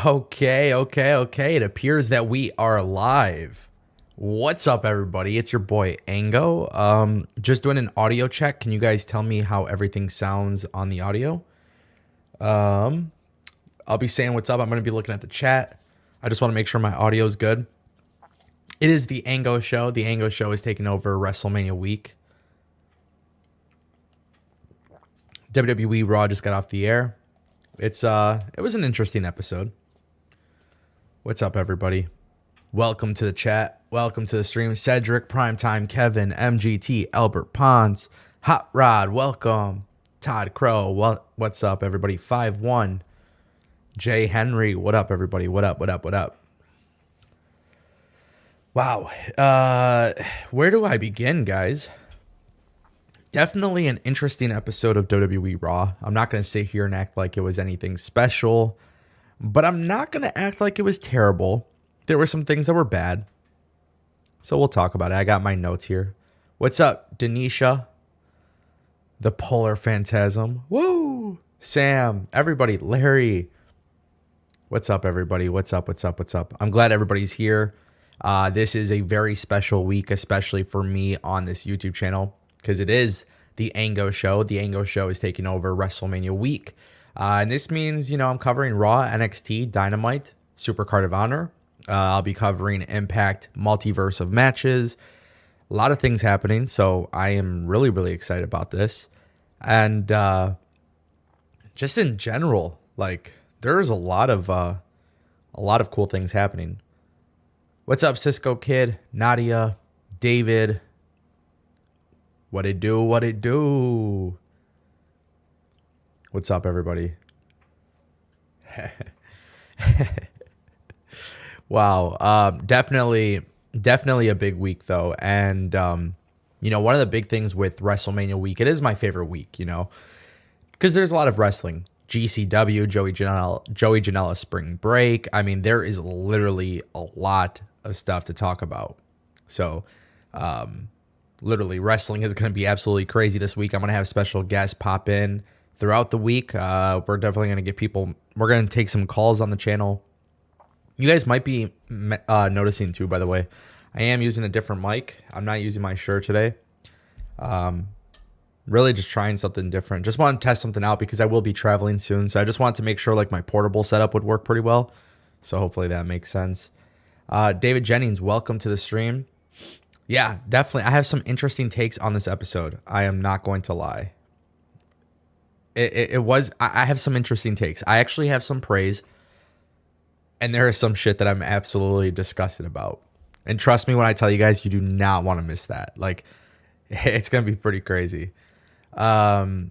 Okay. It appears that we are live. What's up, everybody? It's your boy Ango. Just doing an audio check. Can you guys tell me how everything sounds on the audio? I'll be saying what's up. I'm going to be looking at the chat. I just want to make sure my audio is good. It is the Ango Show. The Ango Show is taking over WrestleMania week. WWE Raw just got off the air. It was an interesting episode. What's up, everybody? Welcome to the chat. Welcome to the stream. Cedric, Primetime, Kevin, MGT, Albert Pons, Hot Rod, welcome. Todd Crow, what's up, everybody? 5-1. Jay Henry, what up, everybody? What up? Wow. Where do I begin, guys? Definitely an interesting episode of WWE Raw. I'm not going to sit here and act like it was anything special, but I'm not going to act like it was terrible. There were some things that were bad, so we'll talk about it. I got my notes here. What's up, Denisha? The Polar Phantasm. Woo! Sam, everybody, Larry. What's up, everybody? What's up? I'm glad everybody's here. This is a very special week, especially for me on this YouTube channel, because it is the Ango Show. The Ango Show is taking over WrestleMania week. And this means, I'm covering Raw, NXT, Dynamite, Supercard of Honor. I'll be covering Impact, Multiverse of Matches. A lot of things happening, so I am really, really excited about this. And just in general, there's a lot of cool things happening. What's up, Cisco Kid, Nadia, David? What it do? What's up, everybody? Wow. Definitely a big week, though. And, one of the big things with WrestleMania week, it is my favorite week, because there's a lot of wrestling. GCW, Joey Janela Spring Break. I mean, there is literally a lot of stuff to talk about. So, literally, wrestling is going to be absolutely crazy this week. I'm going to have special guests pop in throughout the week. We're definitely going to get people. We're going to take some calls on the channel. You guys might be noticing too, by the way, I am using a different mic. I'm not using my Shure today. Really just trying something different. Just want to test something out because I will be traveling soon. So I just wanted to make sure my portable setup would work pretty well. So hopefully that makes sense. David Jennings, welcome to the stream. Yeah, definitely. I have some interesting takes on this episode. I am not going to lie. I have some interesting takes. I actually have some praise. And there is some shit that I'm absolutely disgusted about. And trust me when I tell you guys, you do not want to miss that. It's going to be pretty crazy. Ray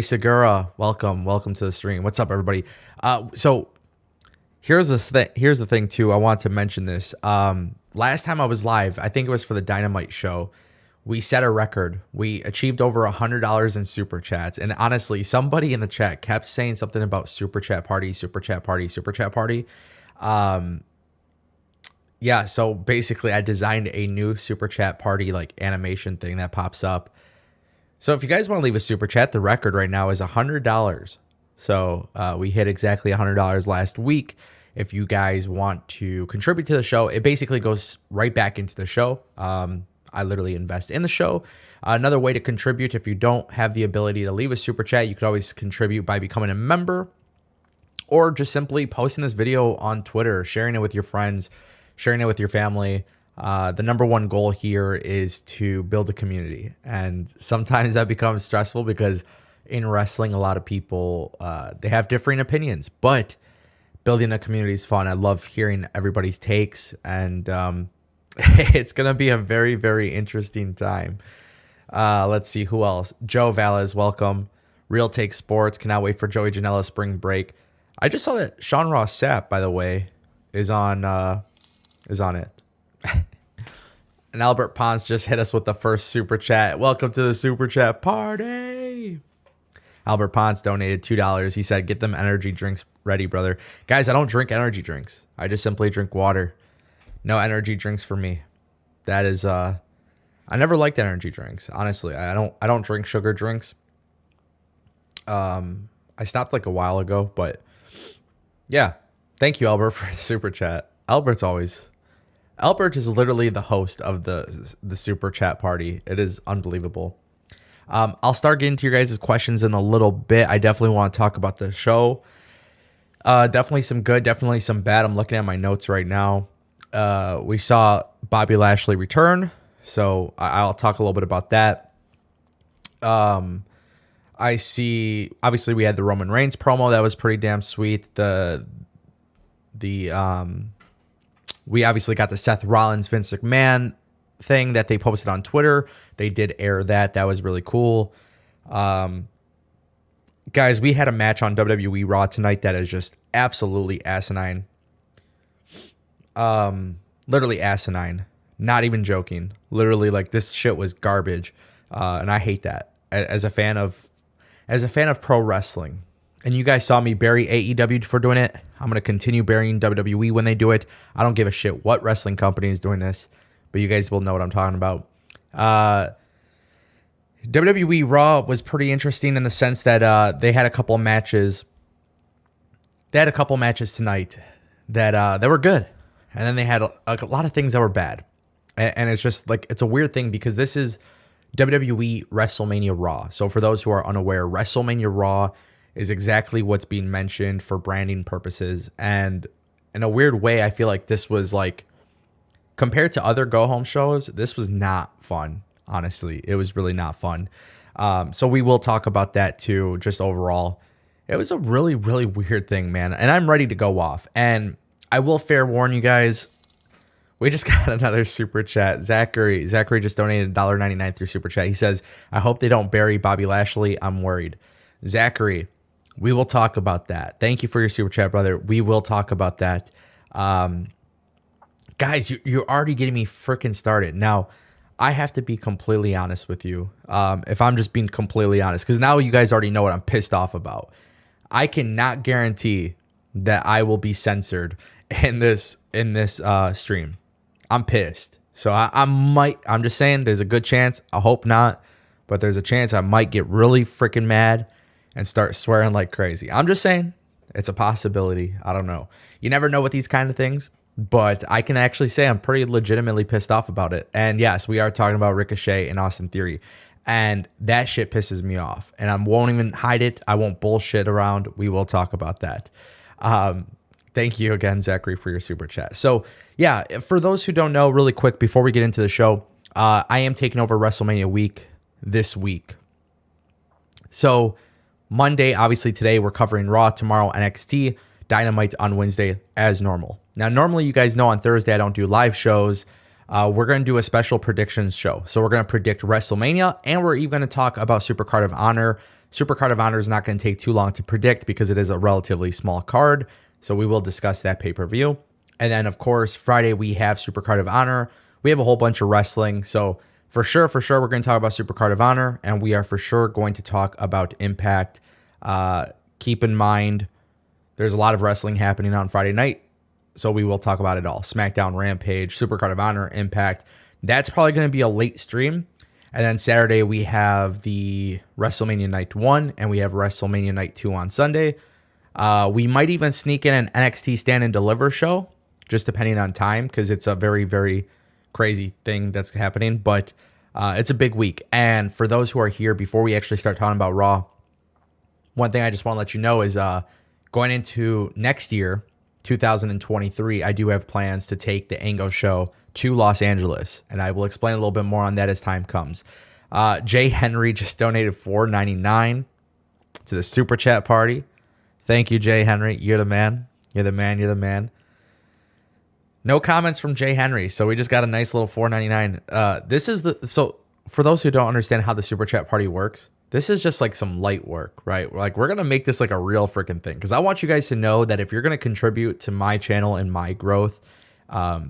Segura, welcome to the stream. What's up, everybody? So here's the thing too. I want to mention this. Last time I was live, I think it was for the Dynamite show. We set a record. We achieved over $100 in super chats. And honestly, somebody in the chat kept saying something about super chat party. Yeah, so basically I designed a new super chat party animation thing that pops up. So if you guys want to leave a super chat, the record right now is $100. So we hit exactly $100 last week. If you guys want to contribute to the show, it basically goes right back into the show. I literally invest in the show. Another way to contribute, if you don't have the ability to leave a super chat, you could always contribute by becoming a member or just simply posting this video on Twitter, sharing it with your friends, sharing it with your family. The number one goal here is to build a community. And sometimes that becomes stressful because in wrestling, a lot of people, they have differing opinions, but building a community is fun. I love hearing everybody's takes, and it's going to be a very, very interesting time. Let's see who else. Joe Valles, welcome. Real Take Sports, cannot wait for Joey Janela Spring Break. I just saw that Sean Ross Sapp, by the way, is on it. And Albert Pons just hit us with the first super chat. Welcome to the super chat party. Albert Pons donated $2. He said, get them energy drinks ready, brother. Guys, I don't drink energy drinks. I just simply drink water. No energy drinks for me. That is I never liked energy drinks, honestly. I don't drink sugar drinks. I stopped a while ago, but Yeah. Thank you, Albert, for the super chat. Albert is literally the host of the super chat party. It is unbelievable. I'll start getting to your guys' questions in a little bit. I definitely want to talk about the show. Definitely some good, definitely some bad. I'm looking at my notes right now. We saw Bobby Lashley return, so I'll talk a little bit about that. I see, obviously we had the Roman Reigns promo that was pretty damn sweet. We obviously got the Seth Rollins Vince McMahon thing that they posted on Twitter. They did air that. That was really cool. Guys, we had a match on WWE Raw tonight that is just absolutely asinine. Literally asinine. Not even joking. Literally, like, this shit was garbage. And I hate that. As a fan of pro wrestling. And you guys saw me bury AEW for doing it. I'm going to continue burying WWE when they do it. I don't give a shit what wrestling company is doing this, but you guys will know what I'm talking about. WWE Raw was pretty interesting in the sense that they had a couple matches. They had a couple matches tonight that were good. And then they had a lot of things that were bad. And it's just like, it's a weird thing because this is WWE WrestleMania Raw. So for those who are unaware, WrestleMania Raw is exactly what's being mentioned for branding purposes. And in a weird way, I feel like this was like, compared to other go-home shows, this was not fun, honestly. It was really not fun. So we will talk about that too, just overall. It was a really, really weird thing, man. And I'm ready to go off. And I will fair warn you guys, we just got another super chat. Zachary just donated $1.99 through super chat. He says, I hope they don't bury Bobby Lashley. I'm worried. Zachary, we will talk about that. Thank you for your super chat, brother. We will talk about that. Guys, you're already getting me freaking started. Now, I have to be completely honest with you. If I'm just being completely honest, because now you guys already know what I'm pissed off about. I cannot guarantee that I will be censored in this stream. I'm pissed. So I'm just saying there's a good chance. I hope not, but there's a chance I might get really freaking mad and start swearing like crazy. I'm just saying it's a possibility. I don't know. You never know with these kind of things, but I can actually say I'm pretty legitimately pissed off about it. And yes, we are talking about Ricochet and Austin Theory, and that shit pisses me off. And I won't even hide it. I won't bullshit around. We will talk about that. Thank you again, Zachary, for your super chat. So yeah, for those who don't know, really quick, before we get into the show, I am taking over WrestleMania week this week. So Monday, obviously today, we're covering Raw. Tomorrow, NXT, Dynamite on Wednesday as normal. Now, normally you guys know on Thursday I don't do live shows. We're going to do a special predictions show. So we're going to predict WrestleMania, and we're even going to talk about Supercard of Honor. Supercard of Honor is not going to take too long to predict because it is a relatively small card. So we will discuss that pay-per-view. And then, of course, Friday we have Supercard of Honor. We have a whole bunch of wrestling. So for sure, we're going to talk about Supercard of Honor, and we are for sure going to talk about Impact. Keep in mind, there's a lot of wrestling happening on Friday night, so we will talk about it all. SmackDown, Rampage, Supercard of Honor, Impact. That's probably going to be a late stream. And then Saturday, we have the WrestleMania Night 1, and we have WrestleMania Night 2 on Sunday. We might even sneak in an NXT Stand and Deliver show, just depending on time, because it's a very, very crazy thing that's happening. But it's a big week. And for those who are here, before we actually start talking about Raw, one thing I just want to let you know is going into next year, 2023, I do have plans to take the Ango show to Los Angeles. And I will explain a little bit more on that as time comes. Jay Henry just donated $4.99 to the Super Chat party. Thank you, Jay Henry. You're the man. You're the man. You're the man. No comments from Jay Henry, so we just got a nice little $4.99. So for those who don't understand how the Super Chat party works, this is just like some light work, right? Like, we're gonna make this like a real freaking thing, because I want you guys to know that if you're gonna contribute to my channel and my growth, I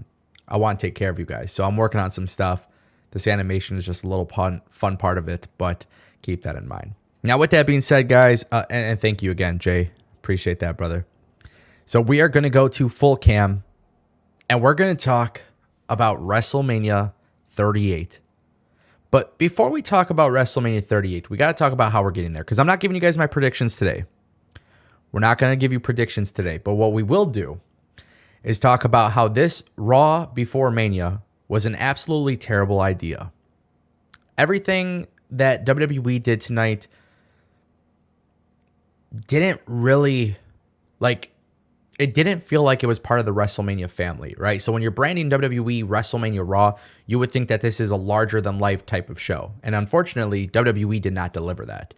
want to take care of you guys. So I'm working on some stuff. This animation is just a little fun part of it, but keep that in mind. Now, with that being said, guys, and thank you again, Jay. Appreciate that, brother. So we are going to go to full cam, and we're going to talk about WrestleMania 38. But before we talk about WrestleMania 38, we got to talk about how we're getting there, because I'm not giving you guys my predictions today. We're not going to give you predictions today, but what we will do is talk about how this Raw before Mania was an absolutely terrible idea. Everything that WWE did tonight didn't really, it didn't feel like it was part of the WrestleMania family, right? So when you're branding WWE WrestleMania Raw, you would think that this is a larger than life type of show. And unfortunately, WWE did not deliver that.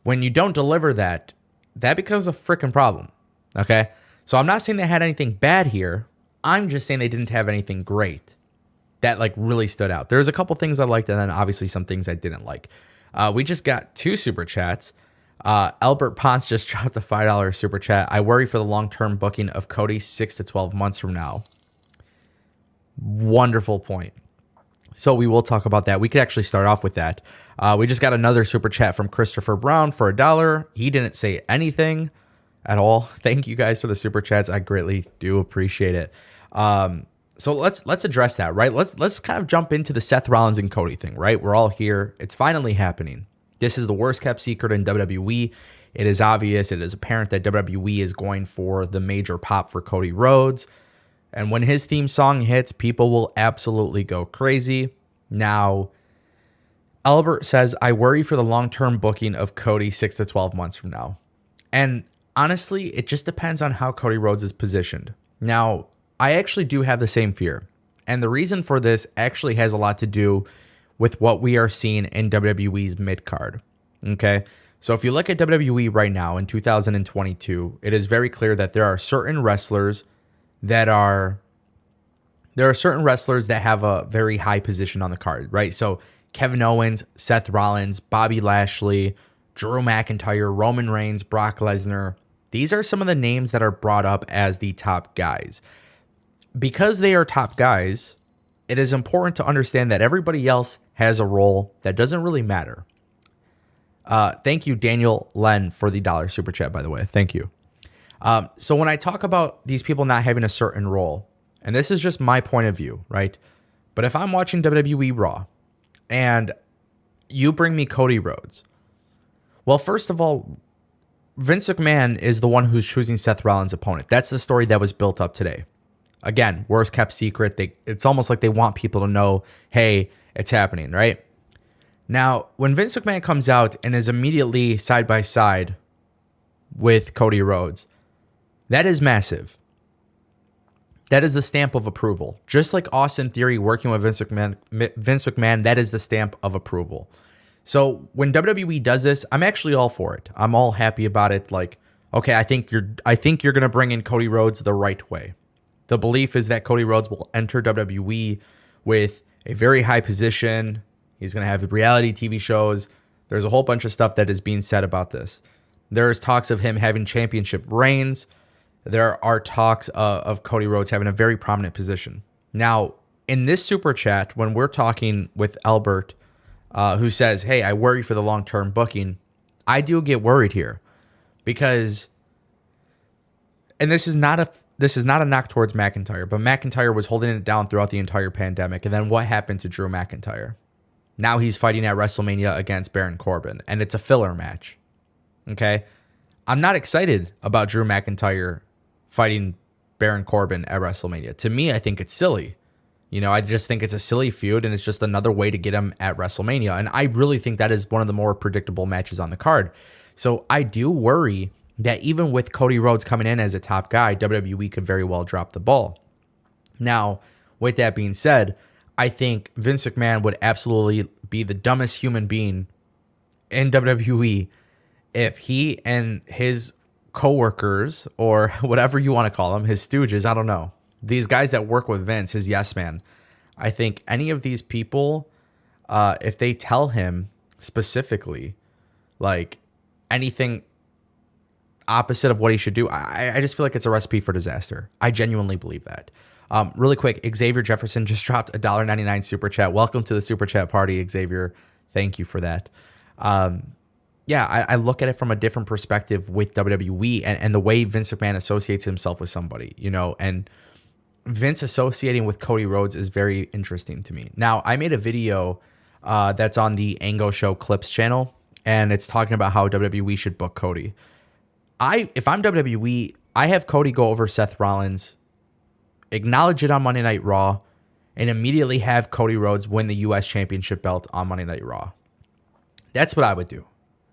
When you don't deliver that, that becomes a freaking problem, okay? So I'm not saying they had anything bad here. I'm just saying they didn't have anything great that really stood out. There's a couple things I liked, and then obviously some things I didn't like. We just got 2 super chats. Albert Ponce just dropped a $5 super chat. I worry for the long-term booking of Cody 6 to 12 months from now. Wonderful point. So we will talk about that. We could actually start off with that. We just got another super chat from Christopher Brown for $1. He didn't say anything at all. Thank you guys for the super chats. I greatly do appreciate it. So let's address that, right? Let's kind of jump into the Seth Rollins and Cody thing, right? We're all here. It's finally happening. This is the worst kept secret in WWE. It is obvious. It is apparent that WWE is going for the major pop for Cody Rhodes. And when his theme song hits, people will absolutely go crazy. Now, Albert says, I worry for the long-term booking of Cody 6 to 12 months from now. And honestly, it just depends on how Cody Rhodes is positioned. Now, I actually do have the same fear. And the reason for this actually has a lot to do with what we are seeing in WWE's mid-card, okay? So if you look at WWE right now in 2022, it is very clear that there are certain wrestlers that have a very high position on the card, right? So Kevin Owens, Seth Rollins, Bobby Lashley, Drew McIntyre, Roman Reigns, Brock Lesnar. These are some of the names that are brought up as the top guys. Because they are top guys, it is important to understand that everybody else has a role that doesn't really matter. Thank you, Daniel Len, for the $1 super chat, by the way. Thank you. So when I talk about these people not having a certain role, and this is just my point of view, right? But if I'm watching WWE Raw and you bring me Cody Rhodes, well, first of all, Vince McMahon is the one who's choosing Seth Rollins' opponent. That's the story that was built up today. Again, worst kept secret. It's almost like they want people to know, hey, it's happening, right? Now, when Vince McMahon comes out and is immediately side by side with Cody Rhodes, that is massive. That is the stamp of approval. Just like Austin Theory working with Vince McMahon, that is the stamp of approval. So when WWE does this, I'm actually all for it. I'm all happy about it. Okay, I think you're gonna bring in Cody Rhodes the right way. The belief is that Cody Rhodes will enter WWE with a very high position. He's going to have reality TV shows. There's a whole bunch of stuff that is being said about this. There's talks of him having championship reigns. There are talks of Cody Rhodes having a very prominent position. Now, in this super chat, when we're talking with Albert, who says, hey, I worry for the long-term booking, I do get worried here because, and this is not a knock towards McIntyre, but McIntyre was holding it down throughout the entire pandemic. And then what happened to Drew McIntyre? Now he's fighting at WrestleMania against Baron Corbin, and it's a filler match. Okay? I'm not excited about Drew McIntyre fighting Baron Corbin at WrestleMania. To me, I think it's silly. I just think it's a silly feud, and it's just another way to get him at WrestleMania. And I really think that is one of the more predictable matches on the card. So I do worry that even with Cody Rhodes coming in as a top guy, WWE could very well drop the ball. Now, with that being said, I think Vince McMahon would absolutely be the dumbest human being in WWE if he and his coworkers, or whatever you want to call them, his stooges, I don't know, these guys that work with Vince, his yes man, I think any of these people, if they tell him specifically, anything opposite of what he should do, I just feel like it's a recipe for disaster. I genuinely believe that. Really quick, Xavier Jefferson just dropped a $1.99 super chat. Welcome to the super chat party, Xavier. Thank you for that. I look at it from a different perspective with WWE and the way Vince McMahon associates himself with somebody, and Vince associating with Cody Rhodes is very interesting to me. Now, I made a video that's on the Ango Show Clips channel, and it's talking about how WWE should book Cody. if I'm WWE, I have Cody go over Seth Rollins, acknowledge it on Monday Night Raw, and immediately have Cody Rhodes win the U.S. Championship belt on Monday Night Raw. That's what I would do.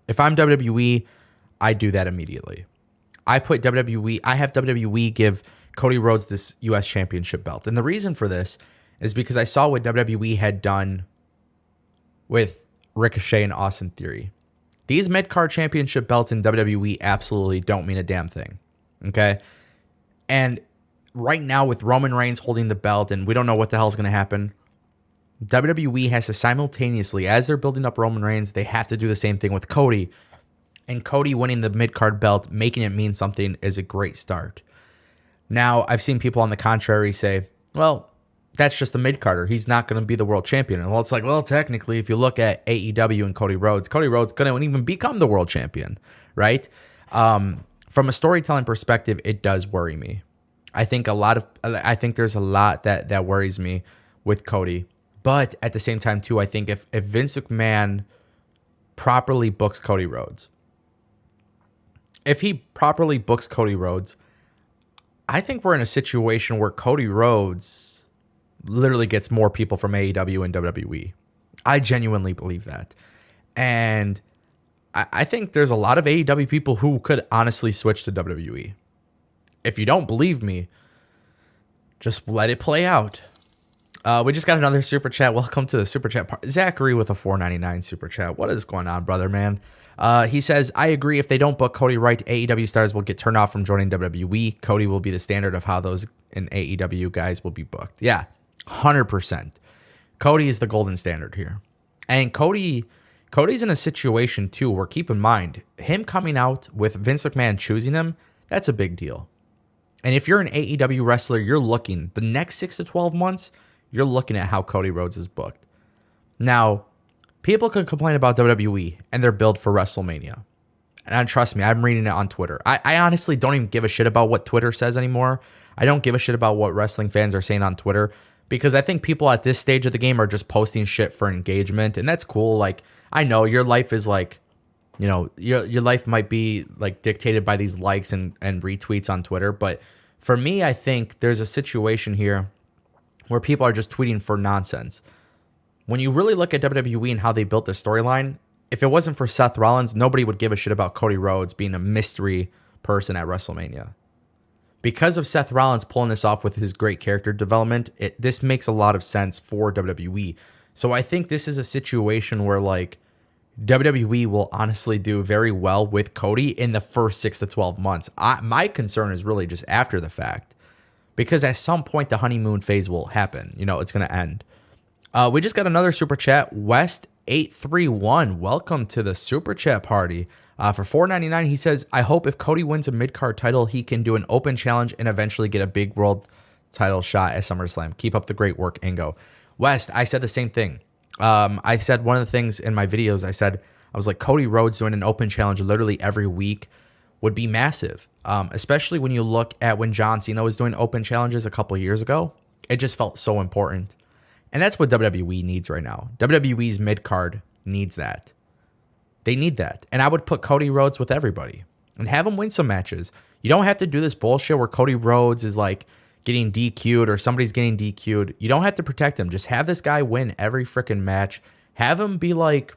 If I'm WWE, I do that immediately. I have WWE give Cody Rhodes this U.S. Championship belt. And the reason for this is because I saw what WWE had done with Ricochet and Austin Theory. These mid-card championship belts in WWE absolutely don't mean a damn thing. Okay? And right now with Roman Reigns holding the belt and we don't know what the hell is going to happen, WWE has to simultaneously, as they're building up Roman Reigns, they have to do the same thing with Cody. And Cody winning the mid-card belt, making it mean something, is a great start. Now, I've seen people on the contrary say, well, that's just a mid-carder. He's not going to be the world champion. And well, it's like, well, technically, if you look at AEW and Cody Rhodes going to even become the world champion, right? From a storytelling perspective, it does worry me. I think there's a lot that worries me with Cody. But at the same time, too, I think if Vince McMahon properly books Cody Rhodes, I think we're in a situation where Cody Rhodes literally gets more people from AEW and WWE. I genuinely believe that. And I think there's a lot of AEW people who could honestly switch to WWE. If you don't believe me, just let it play out. We just got another super chat. Welcome to the super chat part. Zachary with a $4.99 super chat. What is going on, brother, man? He says, I agree. If they don't book Cody right, AEW stars will get turned off from joining WWE. Cody will be the standard of how those in AEW guys will be booked. Yeah, 100%. Cody is the golden standard here. And Cody's in a situation, too, where, keep in mind, him coming out with Vince McMahon choosing him, that's a big deal. And if you're an AEW wrestler, you're looking, the next 6 to 12 months, you're looking at how Cody Rhodes is booked. Now, people can complain about WWE and their build for WrestleMania. And trust me, I'm reading it on Twitter. I honestly don't even give a shit about what Twitter says anymore. I don't give a shit about what wrestling fans are saying on Twitter because I think people at this stage of the game are just posting shit for engagement. And that's cool. Like, I know your life is like, you know, your life might be like dictated by these likes and retweets on Twitter. But for me, I think there's a situation here where people are just tweeting for nonsense. When you really look at WWE and how they built the storyline, if it wasn't for Seth Rollins, nobody would give a shit about Cody Rhodes being a mystery person at WrestleMania. Because of Seth Rollins pulling this off with his great character development, this makes a lot of sense for WWE. So I think this is a situation where like WWE will honestly do very well with Cody in the first 6 to 12 months. My concern is really just after the fact. Because at some point, the honeymoon phase will happen. You know, it's going to end. We just got another super chat. West831, welcome to the super chat party. For $4.99, he says, I hope if Cody wins a mid-card title, he can do an open challenge and eventually get a big world title shot at SummerSlam. Keep up the great work, Ango. West, I said the same thing. I said one of the things in my videos, I was like, Cody Rhodes doing an open challenge literally every week would be massive. Especially when you look at when John Cena was doing open challenges a couple years ago. It just felt so important. And that's what WWE needs right now. WWE's mid-card needs that. They need that. And I would put Cody Rhodes with everybody and have him win some matches. You don't have to do this bullshit where Cody Rhodes is like getting DQ'd or somebody's getting DQ'd. You don't have to protect him. Just have this guy win every freaking match. Have him be like,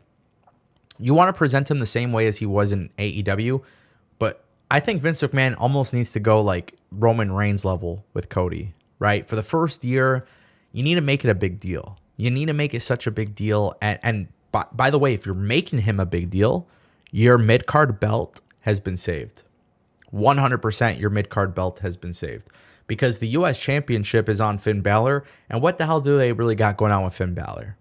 you want to present him the same way as he was in AEW, but I think Vince McMahon almost needs to go like Roman Reigns level with Cody, right? For the first year, you need to make it a big deal. You need to make it such a big deal. And by the way, if you're making him a big deal, your mid-card belt has been saved. 100% your mid-card belt has been saved. Because the U.S. Championship is on Finn Balor. And what the hell do they really got going on with Finn Balor?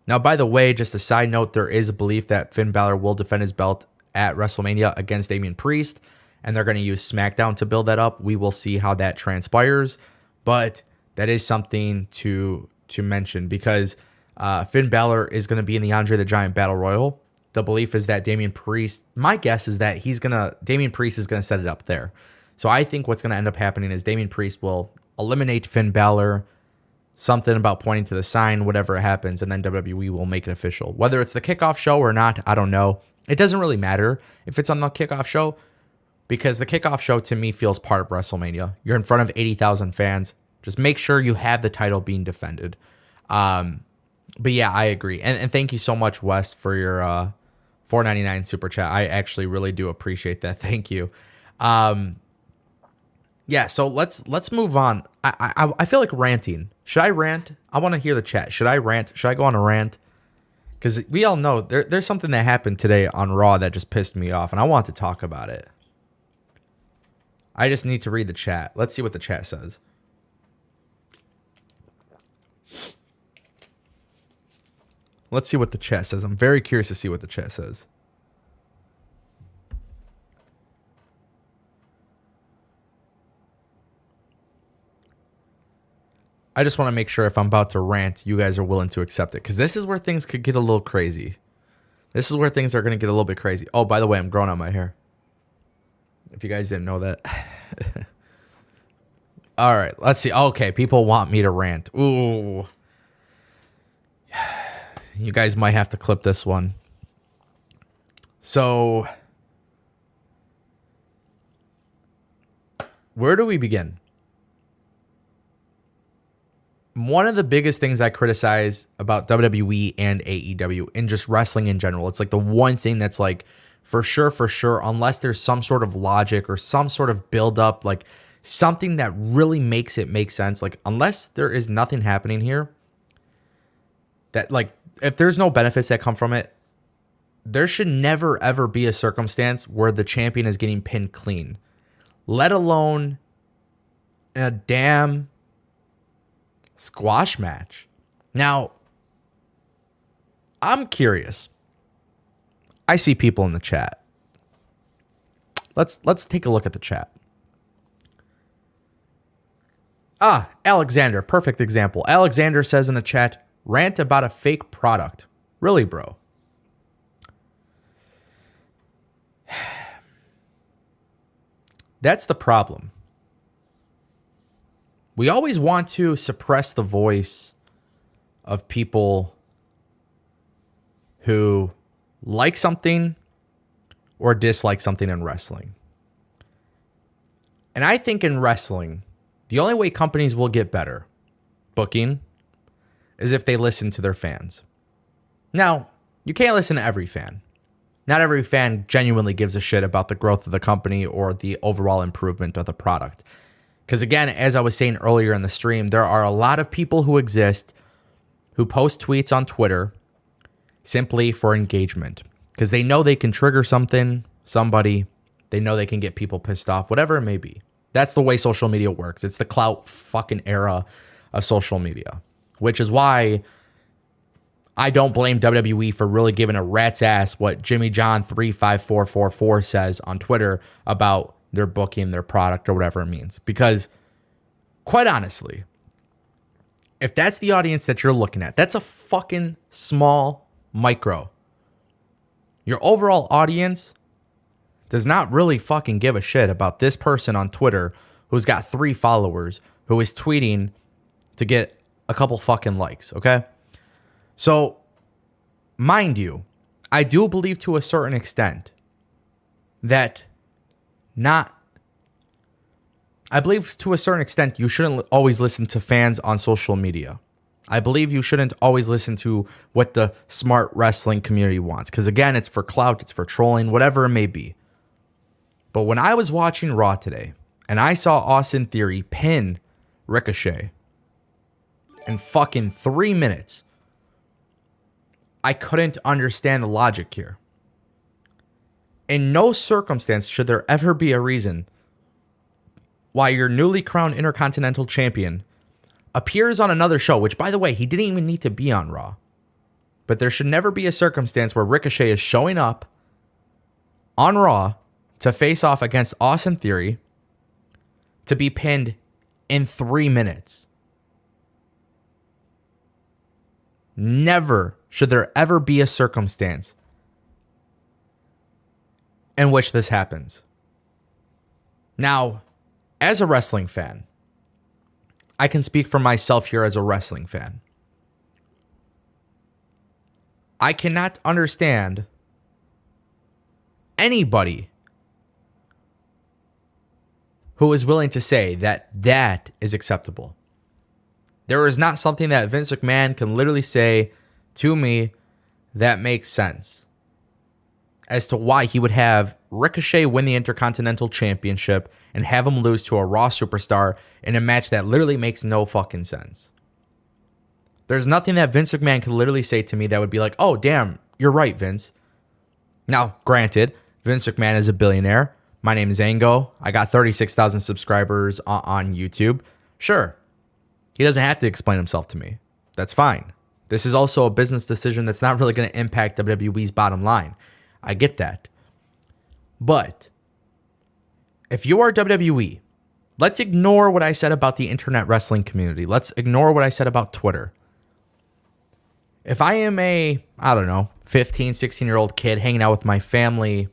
Now, by the way, just a side note, there is a belief that Finn Balor will defend his belt at WrestleMania against Damian Priest. And they're going to use SmackDown to build that up. We will see how that transpires. But that is something to mention because Finn Balor is going to be in the Andre the Giant Battle Royal. The belief is that Damian Priest, my guess is that Damian Priest is going to set it up there. So I think what's going to end up happening is Damian Priest will eliminate Finn Balor, something about pointing to the sign, whatever happens, and then WWE will make it official. Whether it's the kickoff show or not, I don't know. It doesn't really matter if it's on the kickoff show because the kickoff show to me feels part of WrestleMania. You're in front of 80,000 fans. Just make sure you have the title being defended. But yeah, I agree. And thank you so much, Wes, for your $4.99 super chat. I actually really do appreciate that. Thank you. Yeah, so let's move on. I feel like ranting. Should I rant? I want to hear the chat. Should I rant? Should I go on a rant? Because we all know there's something that happened today on Raw that just pissed me off, and I want to talk about it. I just need to read the chat. Let's see what the chat says. Let's see what the chat says. I'm very curious to see what the chat says. I just want to make sure if I'm about to rant, you guys are willing to accept it. Because this is where things could get a little crazy. This is where things are going to get a little bit crazy. Oh, by the way, I'm growing out my hair. If you guys didn't know that. All right, let's see. Okay, people want me to rant. Ooh. You guys might have to clip this one. So, where do we begin? One of the biggest things I criticize about WWE and AEW and just wrestling in general, it's like the one thing that's like, for sure, unless there's some sort of logic or some sort of build up, like something that really makes it make sense, like unless there is nothing happening here, that like, if there's no benefits that come from it, there should never, ever be a circumstance where the champion is getting pinned clean, let alone in a damn squash match. Now, I'm curious. I see people in the chat. Let's take a look at the chat. Alexander, perfect example. Alexander says in the chat, rant about a fake product. Really, bro? That's the problem. We always want to suppress the voice of people who like something or dislike something in wrestling. And I think in wrestling, the only way companies will get better booking is if they listen to their fans. Now, you can't listen to every fan. Not every fan genuinely gives a shit about the growth of the company or the overall improvement of the product. Because again, as I was saying earlier in the stream, there are a lot of people who exist who post tweets on Twitter simply for engagement. Because they know they can trigger somebody, they know they can get people pissed off, whatever it may be. That's the way social media works. It's the clout fucking era of social media. Which is why I don't blame WWE for really giving a rat's ass what Jimmy John 35444 says on Twitter about their booking, their product, or whatever it means. Because, quite honestly, if that's the audience that you're looking at, that's a fucking small micro. Your overall audience does not really fucking give a shit about this person on Twitter who's got 3 followers who is tweeting to get a couple fucking likes, okay? So, mind you, I do believe to a certain extent that I believe to a certain extent you shouldn't always listen to fans on social media. I believe you shouldn't always listen to what the smart wrestling community wants. Because again, it's for clout, it's for trolling, whatever it may be. But when I was watching Raw today, and I saw Austin Theory pin Ricochet in fucking 3 minutes, I couldn't understand the logic here. In no circumstance should there ever be a reason why your newly crowned Intercontinental Champion appears on another show, which, by the way, he didn't even need to be on Raw. But there should never be a circumstance where Ricochet is showing up on Raw to face off against Austin Theory to be pinned in 3 minutes. Never should there ever be a circumstance in which this happens. Now, as a wrestling fan, I can speak for myself here as a wrestling fan. I cannot understand anybody who is willing to say that that is acceptable. There is not something that Vince McMahon can literally say to me that makes sense as to why he would have Ricochet win the Intercontinental Championship and have him lose to a Raw superstar in a match that literally makes no fucking sense. There's nothing that Vince McMahon can literally say to me that would be like, oh, damn, you're right, Vince. Now, granted, Vince McMahon is a billionaire. My name is Ango. I got 36,000 subscribers on YouTube. Sure, he doesn't have to explain himself to me. That's fine. This is also a business decision that's not really going to impact WWE's bottom line. I get that. But if you are WWE, let's ignore what I said about the internet wrestling community. Let's ignore what I said about Twitter. If I am a, 15, 16-year-old kid hanging out with my family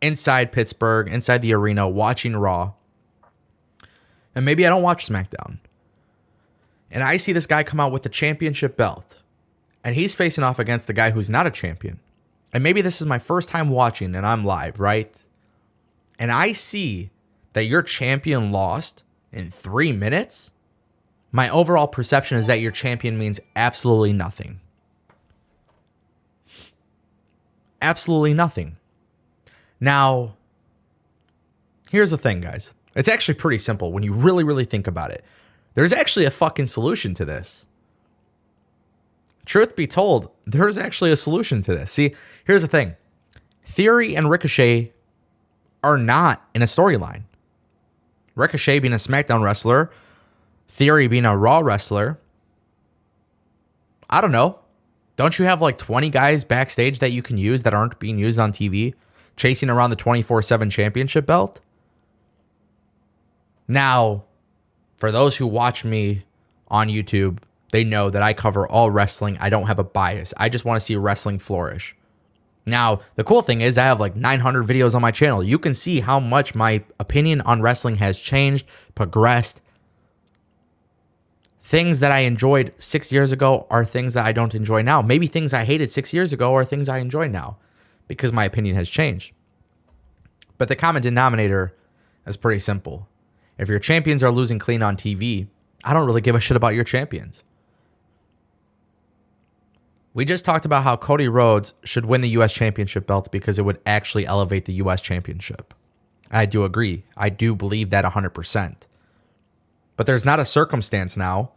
inside Pittsburgh, inside the arena, watching Raw, and maybe I don't watch SmackDown, and I see this guy come out with the championship belt, and he's facing off against the guy who's not a champion, and maybe this is my first time watching and I'm live, right? And I see that your champion lost in 3 minutes, my overall perception is that your champion means absolutely nothing. Absolutely nothing. Now, here's the thing, guys. It's actually pretty simple when you really, really think about it. There's actually a fucking solution to this. Truth be told, there's actually a solution to this. See, here's the thing. Theory and Ricochet are not in a storyline. Ricochet being a SmackDown wrestler, Theory being a Raw wrestler. I don't know. Don't you have like 20 guys backstage that you can use that aren't being used on TV, chasing around the 24/7 championship belt? Now, for those who watch me on YouTube, they know that I cover all wrestling. I don't have a bias. I just want to see wrestling flourish. Now, the cool thing is I have like 900 videos on my channel. You can see how much my opinion on wrestling has changed, progressed. Things that I enjoyed 6 years ago are things that I don't enjoy now. Maybe things I hated 6 years ago are things I enjoy now because my opinion has changed. But the common denominator is pretty simple. If your champions are losing clean on TV, I don't really give a shit about your champions. We just talked about how Cody Rhodes should win the U.S. Championship belt because it would actually elevate the U.S. Championship. I do agree. I do believe that 100%. But there's not a circumstance now.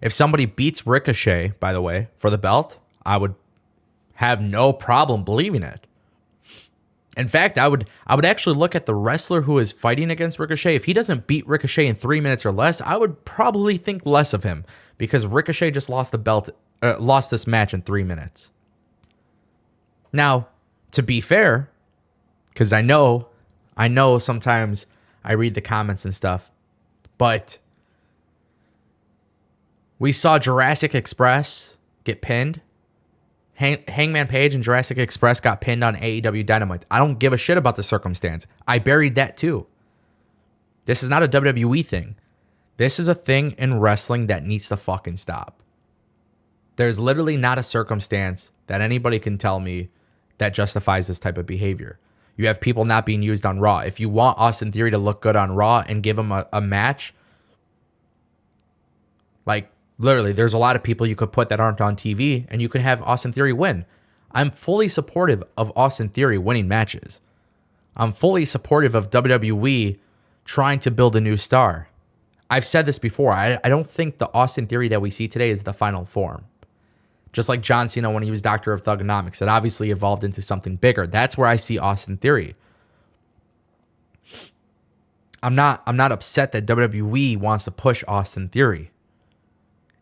If somebody beats Ricochet, by the way, for the belt, I would have no problem believing it. In fact, I would actually look at the wrestler who is fighting against Ricochet. If he doesn't beat Ricochet in 3 minutes or less, I would probably think less of him because Ricochet just lost this match in 3 minutes. Now, to be fair, because I know sometimes I read the comments and stuff, but we saw Jurassic Express get pinned. Hangman Page and Jurassic Express got pinned on AEW Dynamite. I don't give a shit about the circumstance. I buried that too. This is not a WWE thing. This is a thing in wrestling that needs to fucking stop. There's literally not a circumstance that anybody can tell me that justifies this type of behavior. You have people not being used on Raw. If you want Austin Theory to look good on Raw and give him a match, like literally, there's a lot of people you could put that aren't on TV and you could have Austin Theory win. I'm fully supportive of Austin Theory winning matches. I'm fully supportive of WWE trying to build a new star. I've said this before. I don't think the Austin Theory that we see today is the final form. Just like John Cena when he was Doctor of Thugonomics, it obviously evolved into something bigger. That's where I see Austin Theory. I'm not upset that WWE wants to push Austin Theory.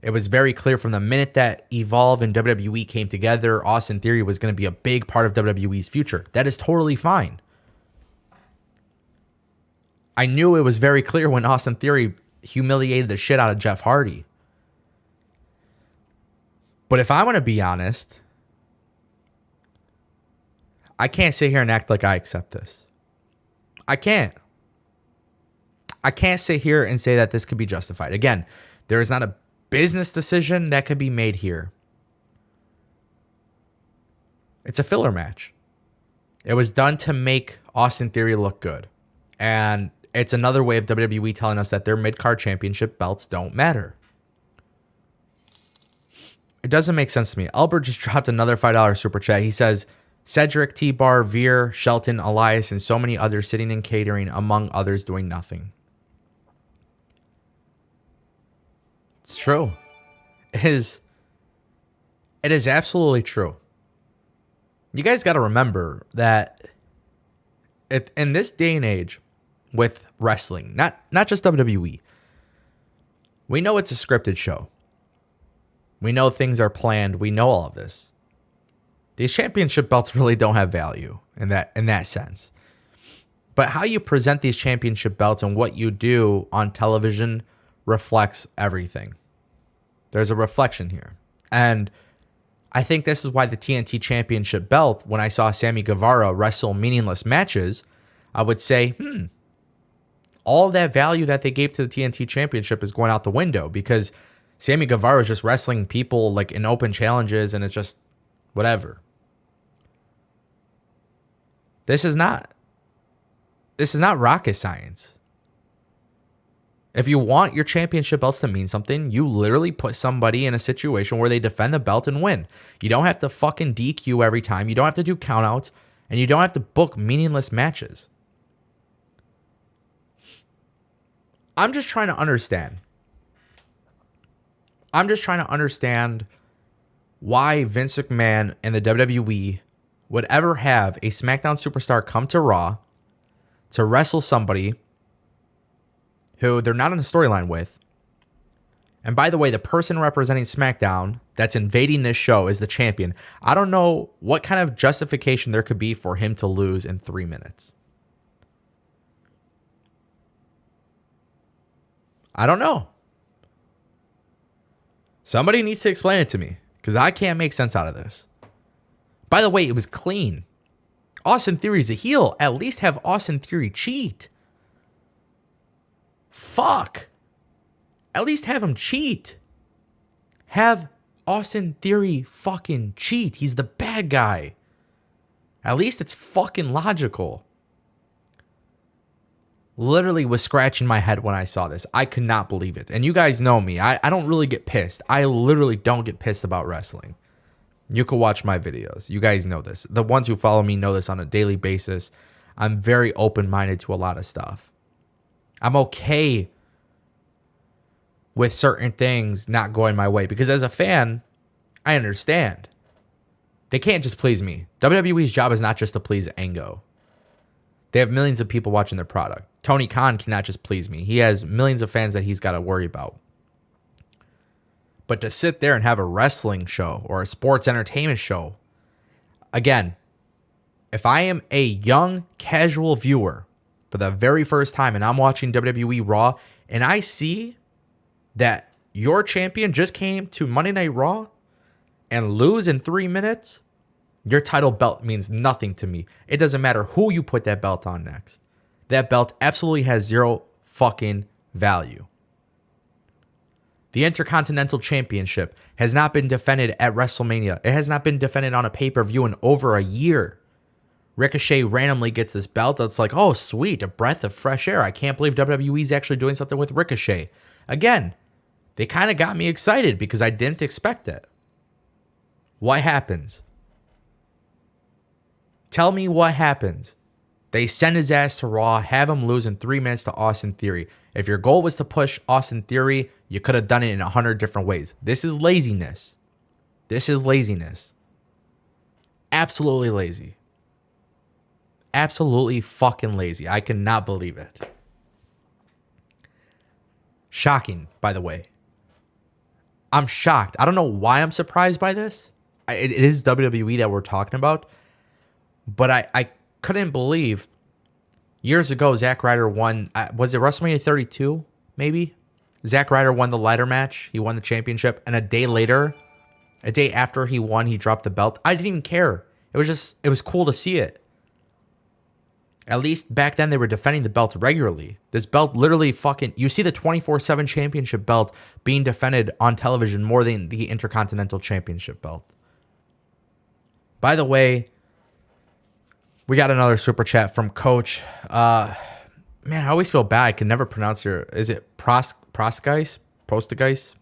It was very clear from the minute that Evolve and WWE came together, Austin Theory was going to be a big part of WWE's future. That is totally fine. I knew it was very clear when Austin Theory humiliated the shit out of Jeff Hardy. But if I want to be honest, I can't sit here and act like I accept this. I can't. I can't sit here and say that this could be justified. Again, there is not a business decision that could be made here. It's a filler match. It was done to make Austin Theory look good. And It's another way of WWE telling us that their mid-card championship belts don't matter. It doesn't make sense to me. Albert just dropped another $5 super chat. He says, Cedric, T-Bar, Veer, Shelton, Elias, and so many others sitting in catering, among others doing nothing. It's true. It is absolutely true. You guys got to remember that in this day and age with wrestling, not just WWE, we know it's a scripted show. We know things are planned. We know all of this. These championship belts really don't have value in that sense. But how you present these championship belts and what you do on television reflects everything. There's a reflection here. And I think this is why the TNT Championship belt, when I saw Sammy Guevara wrestle meaningless matches, I would say, all that value that they gave to the TNT Championship is going out the window, because Sammy Guevara is just wrestling people like in open challenges, and it's just whatever. This is not rocket science. If you want your championship belts to mean something, you literally put somebody in a situation where they defend the belt and win. You don't have to fucking DQ every time. You don't have to do countouts, and you don't have to book meaningless matches. I'm just trying to understand. Why Vince McMahon and the WWE would ever have a SmackDown superstar come to Raw to wrestle somebody who they're not in a storyline with. And by the way, the person representing SmackDown that's invading this show is the champion. I don't know what kind of justification there could be for him to lose in 3 minutes. I don't know. Somebody needs to explain it to me, because I can't make sense out of this. By the way, it was clean. Austin Theory's a heel. At least have Austin Theory cheat. Fuck. At least have him cheat. Have Austin Theory fucking cheat. He's the bad guy. At least it's fucking logical. Literally was scratching my head when I saw this. I could not believe it. And you guys know me. I don't really get pissed. I literally don't get pissed about wrestling. You can watch my videos. You guys know this. The ones who follow me know this on a daily basis. I'm very open-minded to a lot of stuff. I'm okay with certain things not going my way, because as a fan, I understand. They can't just please me. WWE's job is not just to please Ango. They have millions of people watching their product. Tony Khan cannot just please me. He has millions of fans that he's got to worry about. But to sit there and have a wrestling show or a sports entertainment show, again, if I am a young casual viewer for the very first time and I'm watching WWE Raw and I see that your champion just came to Monday Night Raw and lose in 3 minutes, your title belt means nothing to me. It doesn't matter who you put that belt on next. That belt absolutely has zero fucking value. The Intercontinental Championship has not been defended at WrestleMania. It has not been defended on a pay-per-view in over a year. Ricochet randomly gets this belt. It's like, oh, sweet, a breath of fresh air. I can't believe WWE's actually doing something with Ricochet. Again, they kind of got me excited because I didn't expect it. What happens? Tell me what happens. They send his ass to Raw, have him lose in 3 minutes to Austin Theory. If your goal was to push Austin Theory, you could have done it in 100 different ways. This is laziness. This is laziness. Absolutely lazy. Absolutely fucking lazy. I cannot believe it. Shocking, by the way. I'm shocked. I don't know why I'm surprised by this. It is WWE that we're talking about. But I couldn't believe years ago Zack Ryder won. Was it WrestleMania 32? Maybe? Zack Ryder won the ladder match. He won the championship. And a day later, a day after he won, he dropped the belt. I didn't even care. It was cool to see it. At least back then they were defending the belt regularly. This belt literally fucking... You see the 24/7 championship belt being defended on television more than the Intercontinental Championship belt. By the way, we got another super chat from Coach. Man, I always feel bad. I can never pronounce your. Is it Prosgeis? Postgeis?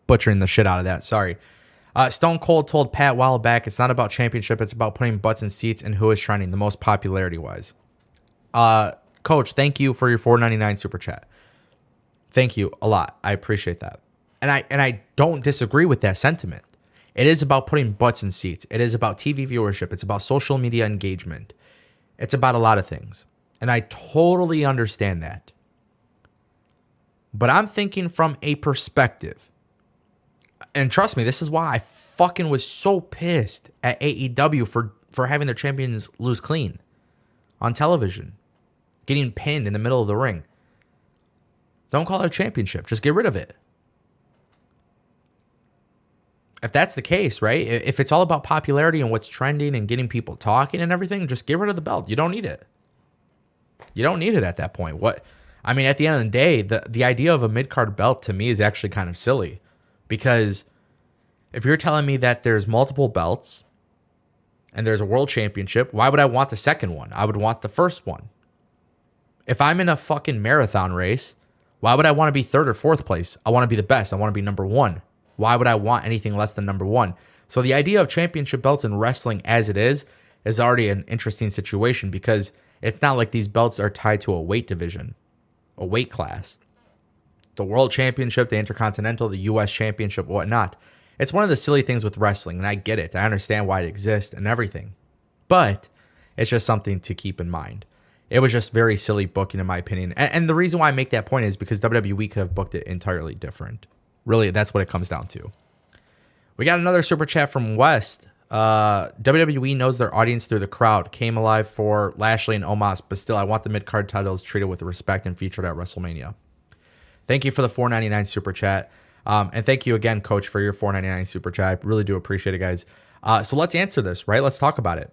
Butchering the shit out of that. Sorry. Stone Cold told Pat a while back, it's not about championship. It's about putting butts in seats and who is trending the most popularity wise. Coach, thank you for your $4.99 super chat. Thank you a lot. I appreciate that. And I don't disagree with that sentiment. It is about putting butts in seats. It is about TV viewership. It's about social media engagement. It's about a lot of things. And I totally understand that. But I'm thinking from a perspective. And trust me, this is why I fucking was so pissed at AEW for having their champions lose clean on television. Getting pinned in the middle of the ring. Don't call it a championship. Just get rid of it. If that's the case, right? If it's all about popularity and what's trending and getting people talking and everything, just get rid of the belt. You don't need it. You don't need it at that point. I mean, at the end of the day, the idea of a mid-card belt to me is actually kind of silly. Because if you're telling me that there's multiple belts and there's a world championship, why would I want the second one? I would want the first one. If I'm in a fucking marathon race, why would I want to be third or fourth place? I want to be the best. I want to be number one. Why would I want anything less than number one? So the idea of championship belts in wrestling as it is already an interesting situation because it's not like these belts are tied to a weight division, a weight class. The world championship, the intercontinental, the U.S. championship, whatnot. It's one of the silly things with wrestling, and I get it. I understand why it exists and everything. But it's just something to keep in mind. It was just very silly booking, in my opinion. And the reason why I make that point is because WWE could have booked it entirely different. Really, that's what it comes down to. We got another super chat from West. WWE knows their audience through the crowd. Came alive for Lashley and Omas, but still, I want the mid-card titles treated with respect and featured at WrestleMania. Thank you for the $4.99 super chat. And thank you again, Coach, for your $4.99 super chat. I really do appreciate it, guys. So let's answer this, right? Let's talk about it.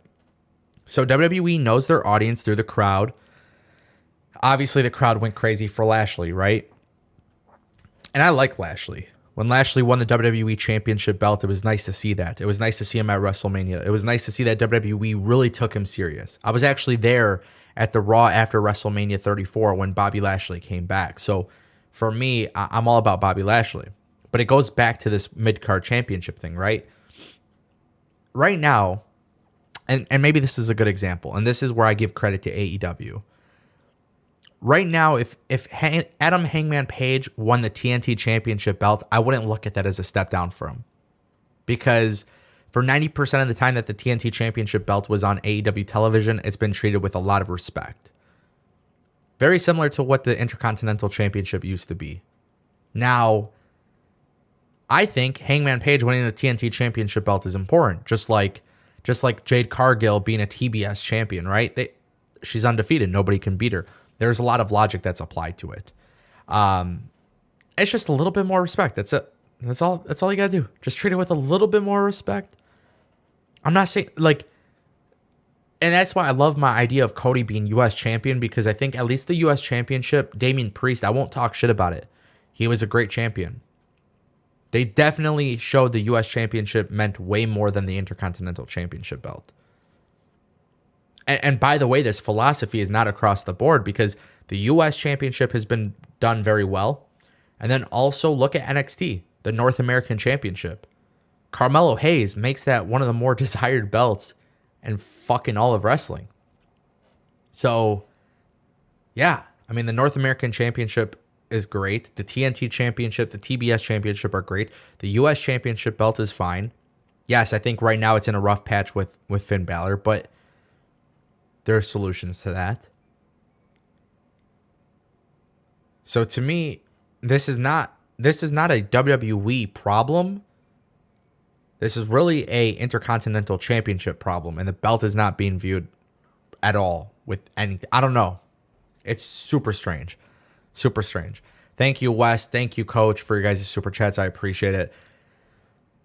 So WWE knows their audience through the crowd. Obviously, the crowd went crazy for Lashley, right? And I like Lashley. When Lashley won the WWE Championship belt, it was nice to see that. It was nice to see him at WrestleMania. It was nice to see that WWE really took him serious. I was actually there at the Raw after WrestleMania 34 when Bobby Lashley came back. So for me, I'm all about Bobby Lashley. But it goes back to this mid-card championship thing, right? Right now, and maybe this is a good example, and this is where I give credit to AEW. Right now, if Adam Hangman Page won the TNT Championship belt, I wouldn't look at that as a step down for him. Because for 90% of the time that the TNT Championship belt was on AEW television, it's been treated with a lot of respect. Very similar to what the Intercontinental Championship used to be. Now, I think Hangman Page winning the TNT Championship belt is important. Just like Jade Cargill being a TBS champion, right? She's undefeated. Nobody can beat her. There's a lot of logic that's applied to it. It's just a little bit more respect. That's it. That's all you gotta do. Just treat it with a little bit more respect. I'm not saying and that's why I love my idea of Cody being U.S. champion, because I think at least the U.S. championship, Damian Priest, I won't talk shit about it. He was a great champion. They definitely showed the U.S. championship meant way more than the Intercontinental Championship belt. And by the way, this philosophy is not across the board because the U.S. championship has been done very well. And then also look at NXT, the North American Championship. Carmelo Hayes makes that one of the more desired belts in fucking all of wrestling. So, yeah. I mean, the North American Championship is great. The TNT Championship, the TBS Championship are great. The U.S. Championship belt is fine. Yes, I think right now it's in a rough patch with Finn Balor, but there are solutions to that. So to me, this is not a WWE problem. This is really a Intercontinental Championship problem, and the belt is not being viewed at all with anything. I don't know. It's super strange. Super strange. Thank you, Wes. Thank you, Coach, for your guys' super chats. I appreciate it.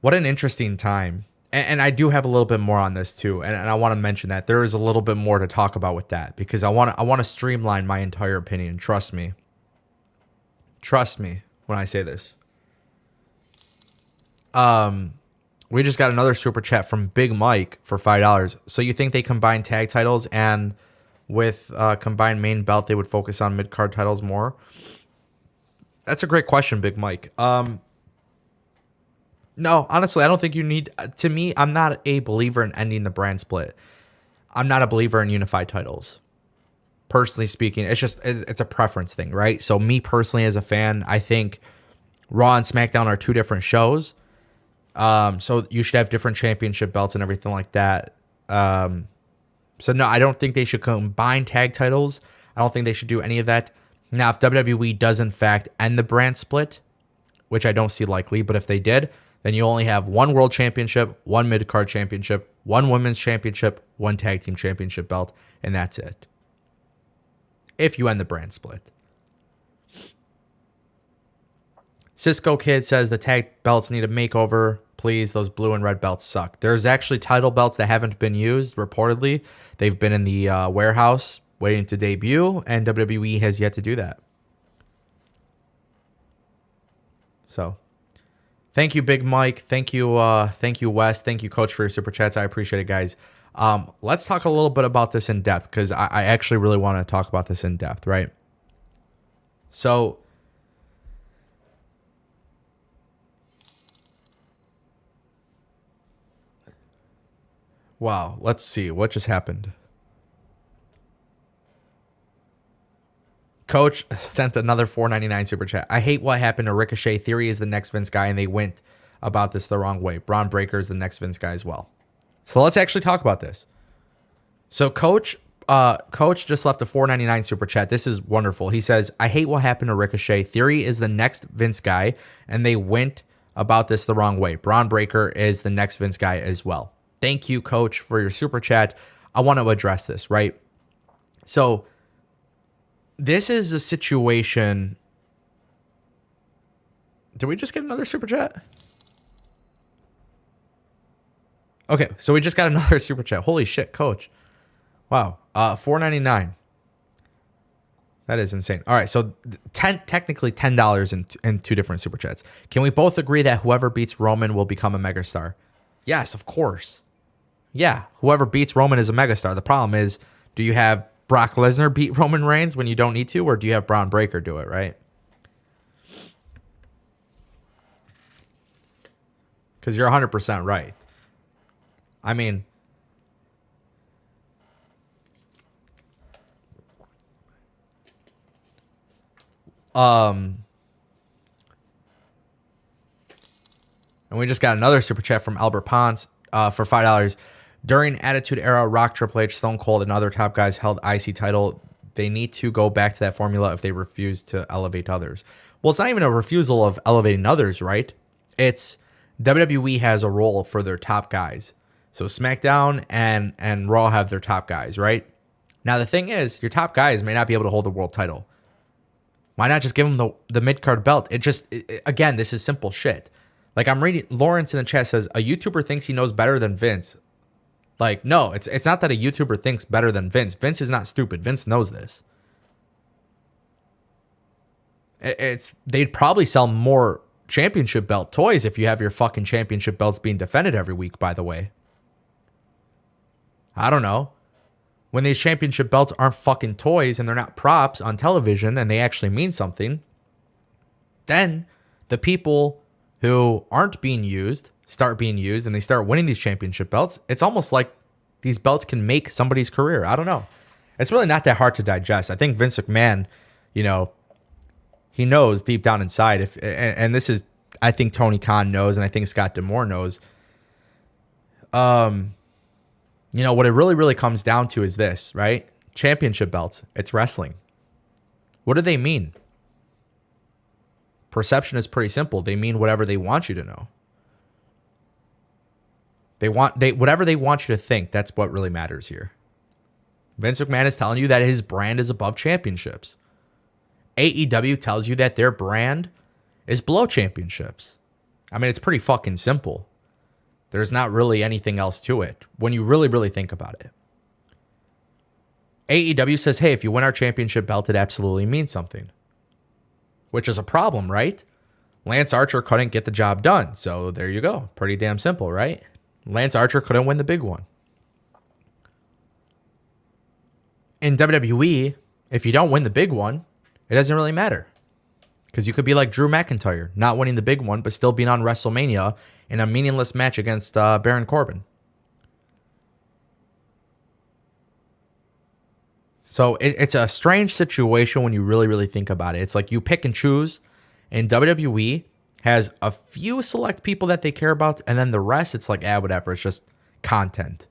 What an interesting time. And I do have a little bit more on this too, and I want to mention that there is a little bit more to talk about with that because I want to streamline my entire opinion. Trust me when I say this. We just got another super chat from Big Mike for $5. So you think they combine tag titles and with combined main belt, they would focus on mid-card titles more? That's a great question, Big Mike. No, honestly, I don't think you need. To me, I'm not a believer in ending the brand split. I'm not a believer in unified titles. Personally speaking, it's a preference thing, right? So me personally as a fan, I think Raw and SmackDown are two different shows. So you should have different championship belts and everything like that. So no, I don't think they should combine tag titles. I don't think they should do any of that. Now, if WWE does in fact end the brand split, which I don't see likely, but if they did, then you only have one world championship, one mid-card championship, one women's championship, one tag team championship belt, and that's it. If you end the brand split. Cisco Kid says the tag belts need a makeover. Please, those blue and red belts suck. There's actually title belts that haven't been used, reportedly. They've been in the warehouse waiting to debut, and WWE has yet to do that. So, thank you, Big Mike. Thank you, Wes. Thank you, Coach, for your super chats. I appreciate it, guys. Let's talk a little bit about this in depth, because I actually really want to talk about this in depth, right? So, wow, let's see. What just happened? Coach sent another $4.99 super chat. I hate what happened to Ricochet. Theory is the next Vince guy, and they went about this the wrong way. Braun Breaker is the next Vince guy as well. So let's actually talk about this. So Coach just left a $4.99 super chat. This is wonderful. He says, I hate what happened to Ricochet. Theory is the next Vince guy, and they went about this the wrong way. Braun Breaker is the next Vince guy as well. Thank you, Coach, for your super chat. I want to address this, right? So this is a situation. Did we just get another super chat? Okay, so we just got another super chat. Holy shit, Coach. Wow. $4.99. That is insane. All right, so technically $10 in two different super chats. Can we both agree that whoever beats Roman will become a megastar? Yes, of course. Yeah, whoever beats Roman is a megastar. The problem is, do you have Brock Lesnar beat Roman Reigns when you don't need to, or do you have Braun Breaker do it, right? Because you're 100% right. I mean, and we just got another super chat from Albert Ponce for $5. During Attitude Era, Rock, Triple H, Stone Cold, and other top guys held IC title. They need to go back to that formula if they refuse to elevate others. Well, it's not even a refusal of elevating others, right? It's WWE has a role for their top guys. So SmackDown and Raw have their top guys, right? Now, the thing is, your top guys may not be able to hold the world title. Why not just give them the mid-card belt? Again, this is simple shit. Like, I'm reading, Lawrence in the chat says, a YouTuber thinks he knows better than Vince. Like, no, it's not that a YouTuber thinks better than Vince. Vince is not stupid. Vince knows this. They'd probably sell more championship belt toys if you have your fucking championship belts being defended every week, by the way. I don't know. When these championship belts aren't fucking toys and they're not props on television and they actually mean something, then the people who aren't being used start being used and they start winning these championship belts. It's almost like these belts can make somebody's career. I don't know. It's really not that hard to digest. I think Vince McMahon, he knows deep down inside and this is, I think Tony Khan knows, and I think Scott D'Amore knows. What it really, really comes down to is this, right? Championship belts. It's wrestling. What do they mean? Perception is pretty simple. They mean whatever they want you to know. Whatever they want you to think, that's what really matters here. Vince McMahon is telling you that his brand is above championships. AEW tells you that their brand is below championships. I mean, it's pretty fucking simple. There's not really anything else to it when you really, really think about it. AEW says, hey, if you win our championship belt, it absolutely means something. Which is a problem, right? Lance Archer couldn't get the job done. So there you go. Pretty damn simple, right? Lance Archer couldn't win the big one. In WWE, if you don't win the big one, it doesn't really matter. Because you could be like Drew McIntyre, not winning the big one, but still being on WrestleMania in a meaningless match against Baron Corbin. So it's a strange situation when you really, really think about it. It's like you pick and choose, and WWE has a few select people that they care about, and then the rest, it's like, whatever. It's just content.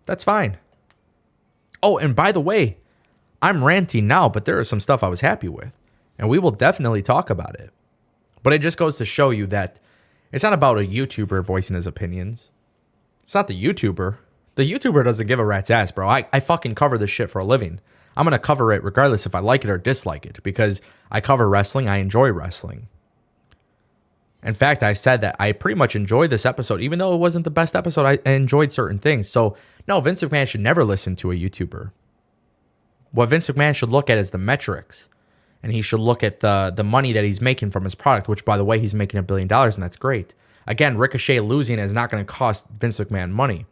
That's fine. Oh, and by the way, I'm ranting now, but there is some stuff I was happy with, and we will definitely talk about it. But it just goes to show you that it's not about a YouTuber voicing his opinions. It's not the YouTuber. The YouTuber doesn't give a rat's ass, bro. I fucking cover this shit for a living. I'm going to cover it regardless if I like it or dislike it, because I cover wrestling. I enjoy wrestling. In fact, I said that I pretty much enjoyed this episode. Even though it wasn't the best episode, I enjoyed certain things. So, no, Vince McMahon should never listen to a YouTuber. What Vince McMahon should look at is the metrics. And he should look at the money that he's making from his product, which, by the way, he's making $1 billion, and that's great. Again, Ricochet losing is not going to cost Vince McMahon money.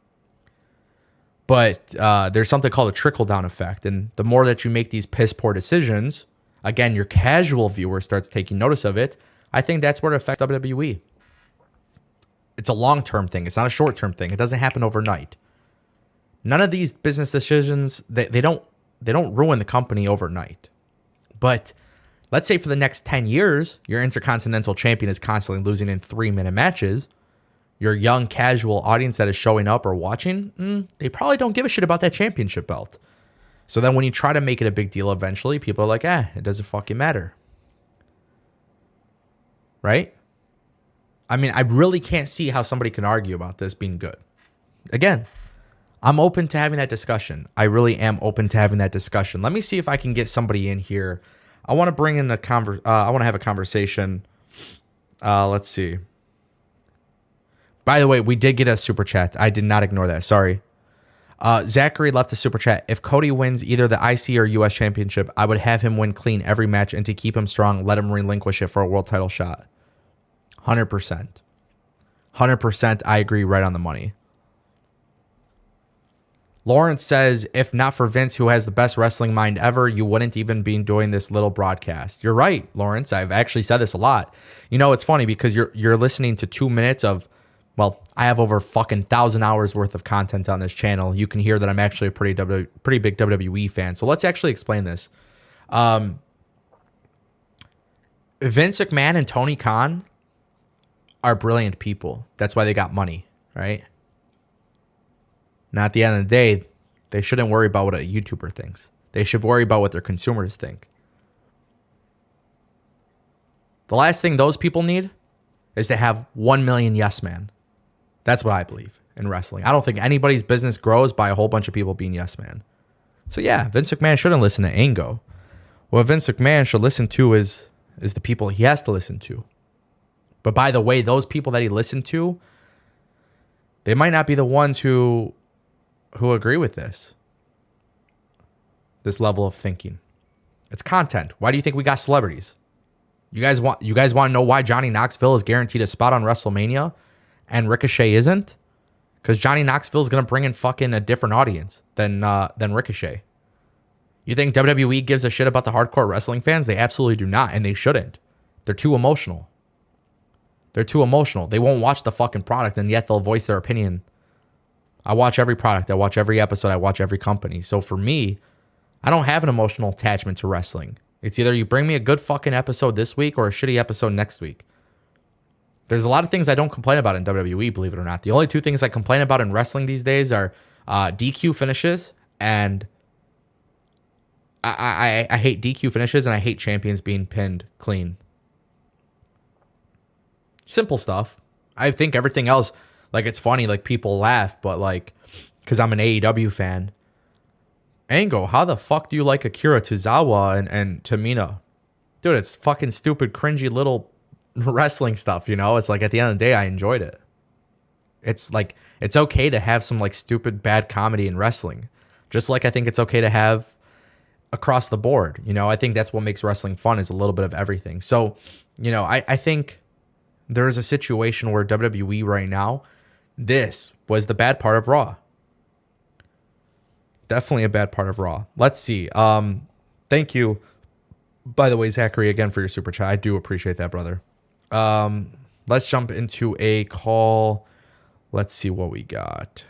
But there's something called a trickle-down effect. And the more that you make these piss-poor decisions, again, your casual viewer starts taking notice of it. I think that's where it affects WWE. It's a long-term thing. It's not a short-term thing. It doesn't happen overnight. None of these business decisions, they don't ruin the company overnight. But let's say for the next 10 years, your Intercontinental Champion is constantly losing in 3-minute matches. Your young casual audience that is showing up or watching, they probably don't give a shit about that championship belt. So then when you try to make it a big deal eventually, people are like, it doesn't fucking matter. Right? I mean, I really can't see how somebody can argue about this being good. Again, I'm open to having that discussion. I really am open to having that discussion. Let me see if I can get somebody in here. I want to bring in I want to have a conversation. Let's see. By the way, we did get a super chat. I did not ignore that. Sorry. Zachary left a super chat. If Cody wins either the IC or US championship, I would have him win clean every match, and to keep him strong, let him relinquish it for a world title shot. 100%. 100%. I agree, right on the money. Lawrence says, if not for Vince, who has the best wrestling mind ever, you wouldn't even be doing this little broadcast. You're right, Lawrence. I've actually said this a lot. You know, it's funny because you're listening to 2 minutes of, well, I have over fucking 1,000 hours worth of content on this channel. You can hear that I'm actually a pretty big WWE fan. So let's actually explain this. Vince McMahon and Tony Khan are brilliant people. That's why they got money, right? Now, at the end of the day, they shouldn't worry about what a YouTuber thinks. They should worry about what their consumers think. The last thing those people need is to have 1 million yes man. That's what I believe in wrestling. I don't think anybody's business grows by a whole bunch of people being yes man. So yeah, Vince McMahon shouldn't listen to Ango. What Vince McMahon should listen to is the people he has to listen to. But by the way, those people that he listened to, they might not be the ones who agree with this level of thinking. It's content. Why do you think we got celebrities? You guys want to know why Johnny Knoxville is guaranteed a spot on WrestleMania and Ricochet isn't? Because Johnny Knoxville is going to bring in fucking a different audience than Ricochet. You think WWE gives a shit about the hardcore wrestling fans? They absolutely do not, and they shouldn't. They're too emotional. They're too emotional. They won't watch the fucking product, and yet they'll voice their opinion. I watch every product. I watch every episode. I watch every company. So for me, I don't have an emotional attachment to wrestling. It's either you bring me a good fucking episode this week or a shitty episode next week. There's a lot of things I don't complain about in WWE, believe it or not. The only two things I complain about in wrestling these days are DQ finishes, and I hate DQ finishes, and I hate champions being pinned clean. Simple stuff. I think everything else, like, it's funny, like, people laugh, but, like, because I'm an AEW fan. Ango, how the fuck do you like Akira Tozawa and Tamina? Dude, it's fucking stupid, cringy little wrestling stuff, you know? It's like, at the end of the day, I enjoyed it. It's like, it's okay to have some, like, stupid, bad comedy in wrestling. Just like I think it's okay to have across the board, you know? I think that's what makes wrestling fun, is a little bit of everything. So, you know, I think there is a situation where WWE right now, this was the bad part of Raw. definitely a bad part of Raw. Let's see. Thank you, by the way, Zachary, again for your super chat. I do appreciate that, brother. Let's jump into a call. Let's see what we got.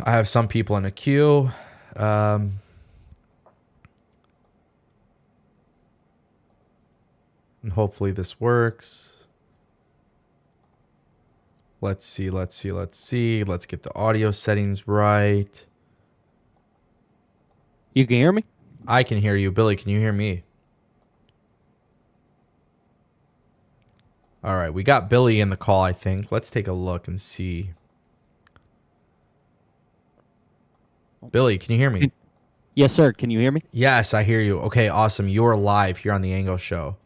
I have some people in a queue. And hopefully this works. Let's see. Let's get the audio settings right. You can hear me? I can hear you. Billy, can you hear me? All right, we got Billy in the call, I think. Let's take a look and see. Billy, can you hear me? Yes, sir. Can you hear me? Yes, I hear you. Okay, awesome. You are live here on the Ango Show.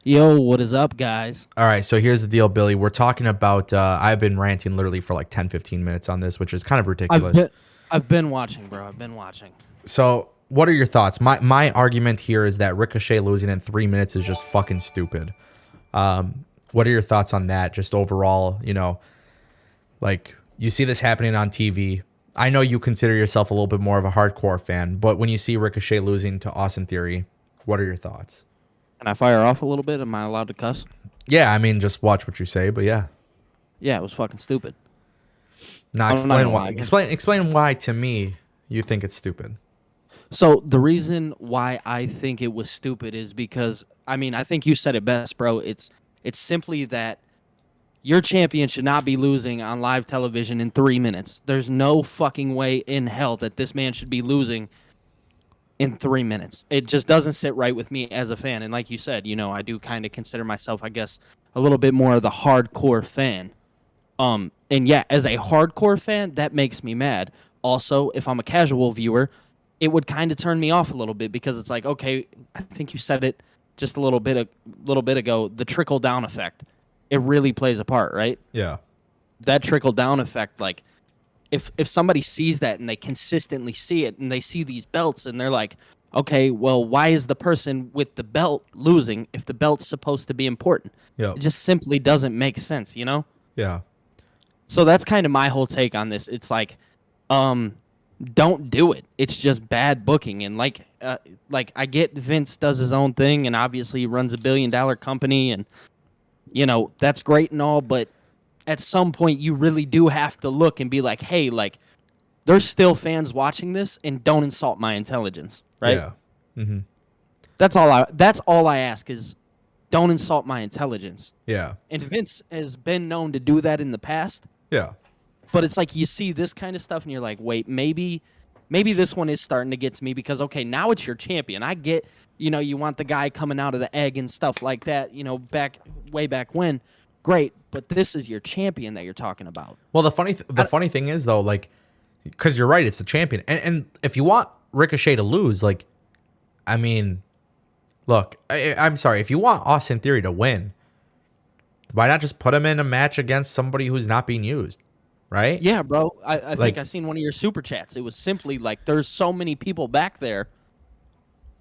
Yo, what is up, guys? All right, so here's the deal, Billy. We're talking about, I've been ranting literally for like 10, 15 minutes on this, which is kind of ridiculous. I've been watching, bro. I've been watching. So what are your thoughts? My argument here is that Ricochet losing in 3 minutes is just fucking stupid. What are your thoughts on that? Just overall, like you see this happening on TV. I know you consider yourself a little bit more of a hardcore fan, but when you see Ricochet losing to Austin Theory, what are your thoughts? Can I fire off a little bit? Am I allowed to cuss? Yeah, I mean, just watch what you say, but yeah. Yeah, it was fucking stupid. Now explain why. Explain why to me you think it's stupid. So the reason why I think it was stupid is because, I mean, I think you said it best, bro. It's simply that your champion should not be losing on live television in 3 minutes. There's no fucking way in hell that this man should be losing in 3 minutes. It just doesn't sit right with me as a fan. And like you said, I do kind of consider myself, I guess, a little bit more of the hardcore fan. And yeah, as a hardcore fan, that makes me mad. Also, if I'm a casual viewer, it would kind of turn me off a little bit because it's like, okay, I think you said it just a little bit ago, the trickle down effect. It really plays a part, right? Yeah. That trickle down effect, like if somebody sees that and they consistently see it and they see these belts and they're like, okay, well, why is the person with the belt losing if the belt's supposed to be important? Yeah. It just simply doesn't make sense, Yeah. So that's kind of my whole take on this. It's like, don't do it. It's just bad booking. And like I get Vince does his own thing and obviously he runs $1 billion company and that's great and all, but at some point you really do have to look and be like, hey, like there's still fans watching this and don't insult my intelligence, right? Yeah. Mm-hmm. That's all I ask is don't insult my intelligence. Yeah. And Vince has been known to do that in the past. Yeah. But it's like you see this kind of stuff and you're like, wait, maybe this one is starting to get to me because, okay, now it's your champion. I get, you want the guy coming out of the egg and stuff like that, way back when. Great, but this is your champion that you're talking about. Well, the funny thing is, though, like, because you're right, it's the champion. And if you want Ricochet to lose, like, I mean, look, I'm sorry. If you want Austin Theory to win, why not just put him in a match against somebody who's not being used? Right? Yeah, bro. I think I seen one of your super chats. It was simply like there's so many people back there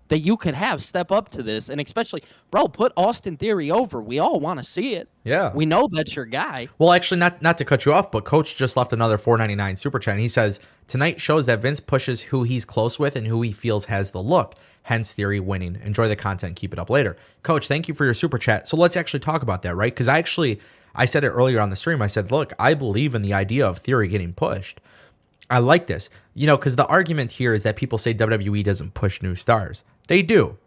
that you could have step up to this. And especially, bro, put Austin Theory over. We all want to see it. Yeah. We know that's your guy. Well, actually, not to cut you off, but Coach just left another $4.99 super chat. And he says, tonight shows that Vince pushes who he's close with and who he feels has the look. Hence Theory winning. Enjoy the content. Keep it up later. Coach, thank you for your super chat. So let's actually talk about that, right? Because I said it earlier on the stream. I said, look, I believe in the idea of Theory getting pushed. I like this, because the argument here is that people say WWE doesn't push new stars. They do.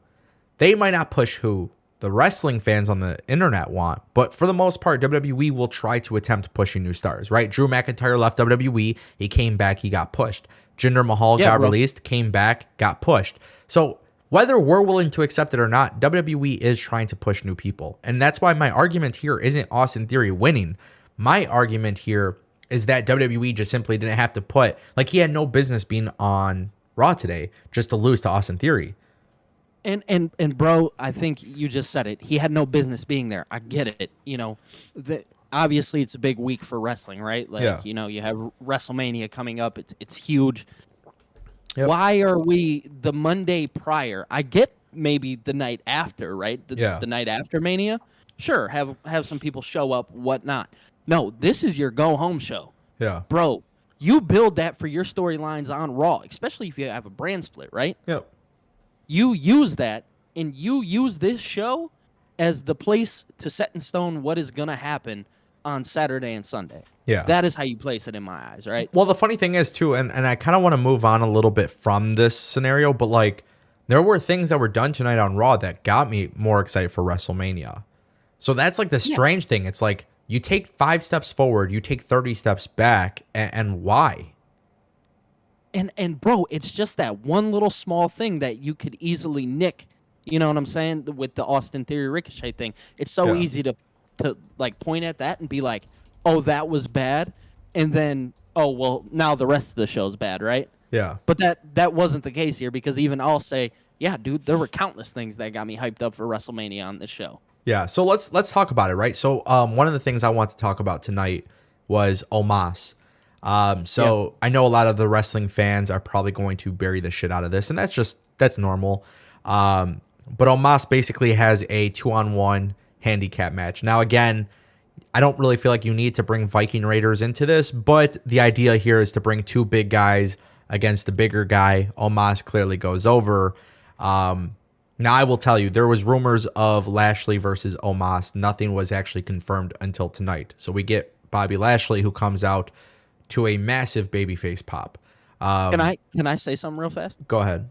They might not push who the wrestling fans on the internet want, but for the most part, WWE will try to attempt pushing new stars, right? Drew McIntyre left WWE. He came back. He got pushed. Jinder Mahal got released, came back, got pushed. So whether we're willing to accept it or not, WWE is trying to push new people. And that's why my argument here isn't Austin Theory winning. My argument here is that WWE just simply didn't have to put, like, he had no business being on Raw today just to lose to Austin Theory. And bro, I think you just said it. He had no business being there. I get it. Obviously it's a big week for wrestling, right? Like, you have WrestleMania coming up. It's huge. Yep. Why are we the Monday prior? I get maybe the night after, right? The night after Mania. Sure, have some people show up, whatnot. No, this is your go home show. Yeah. Bro, you build that for your storylines on Raw, especially if you have a brand split, right? Yep. You use that, and you use this show as the place to set in stone what is going to happen on Saturday and Sunday. Yeah. That is how you place it in my eyes, right? Well, the funny thing is too, and I kind of want to move on a little bit from this scenario, but like there were things that were done tonight on Raw that got me more excited for WrestleMania. So that's like the strange thing. It's like you take 5 steps forward, you take 30 steps back, and why? And bro, it's just that one little small thing that you could easily nick. You know what I'm saying? With the Austin Theory Ricochet thing, it's so easy to like point at that and be like, "Oh, that was bad," and then, "Oh, well, now the rest of the show's bad," right? Yeah. But that wasn't the case here, because even I'll say, "Yeah, dude, there were countless things that got me hyped up for WrestleMania on this show." Yeah. So let's talk about it, right? So one of the things I want to talk about tonight was Omas. I know a lot of the wrestling fans are probably going to bury the shit out of this, and that's normal. But Omas basically has a 2-on-1 handicap match. Now, again, I don't really feel like you need to bring Viking Raiders into this, but the idea here is to bring 2 big guys against the bigger guy. Omas clearly goes over. Now, I will tell you, there was rumors of Lashley versus Omas. Nothing was actually confirmed until tonight. So we get Bobby Lashley, who comes out to a massive babyface pop. Can I say something real fast? Go ahead.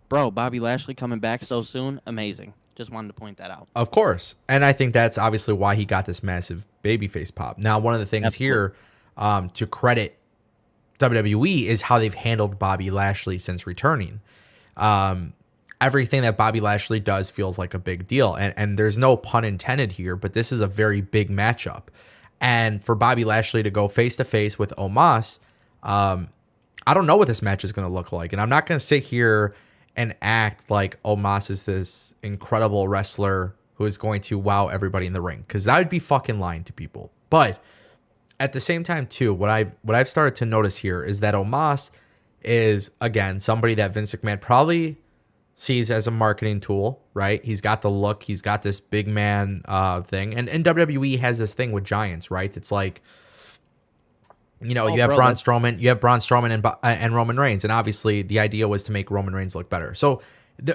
Bro, Bobby Lashley coming back so soon, amazing. Just wanted to point that out. Of course. And I think that's obviously why he got this massive babyface pop. Now, one of the things here to credit WWE is how they've handled Bobby Lashley since returning. Everything that Bobby Lashley does feels like a big deal. And there's no pun intended here, but this is a very big matchup. And for Bobby Lashley to go face-to-face with Omas, I don't know what this match is going to look like. And I'm not going to sit here and act like Omas is this incredible wrestler who is going to wow everybody in the ring, because that would be fucking lying to people. But at the same time, too, what I've started to notice here is that Omas is, again, somebody that Vince McMahon probably sees as a marketing tool, right? He's got the look, he's got this big man thing, and WWE has this thing with giants, right? It's like, you know, you have Braun Strowman and Roman Reigns, and obviously the idea was to make Roman Reigns look better. So,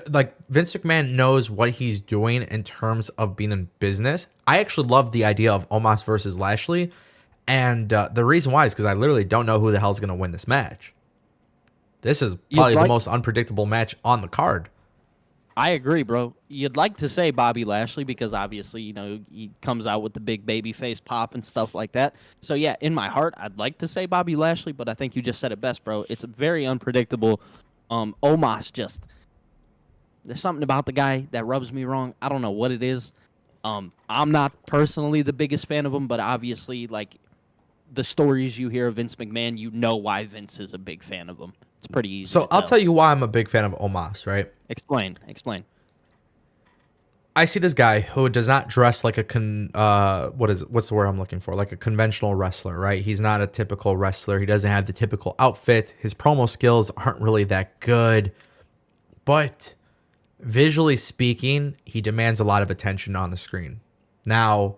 like, Vince McMahon knows what he's doing in terms of being in business. I actually love the idea of Omas versus Lashley, and the reason why is because I literally don't know who the hell's going to win this match. This is probably the most unpredictable match on the card. I agree, bro. You'd like to say Bobby Lashley because obviously, you know, he comes out with the big baby face pop and stuff like that. So, yeah, in my heart, I'd like to say Bobby Lashley, but I think you just said it best, bro. It's very unpredictable. Omas there's something about the guy that rubs me wrong. I don't know what it is. I'm not personally the biggest fan of him, but obviously, like, the stories you hear of Vince McMahon, you know why Vince is a big fan of him. It's pretty easy. So I'll tell you why I'm a big fan of Omas, right? Explain. I see this guy who does not dress like what's the word I'm looking for? Like a conventional wrestler, right? He's not a typical wrestler. He doesn't have the typical outfit. His promo skills aren't really that good. But visually speaking, he demands a lot of attention on the screen. Now,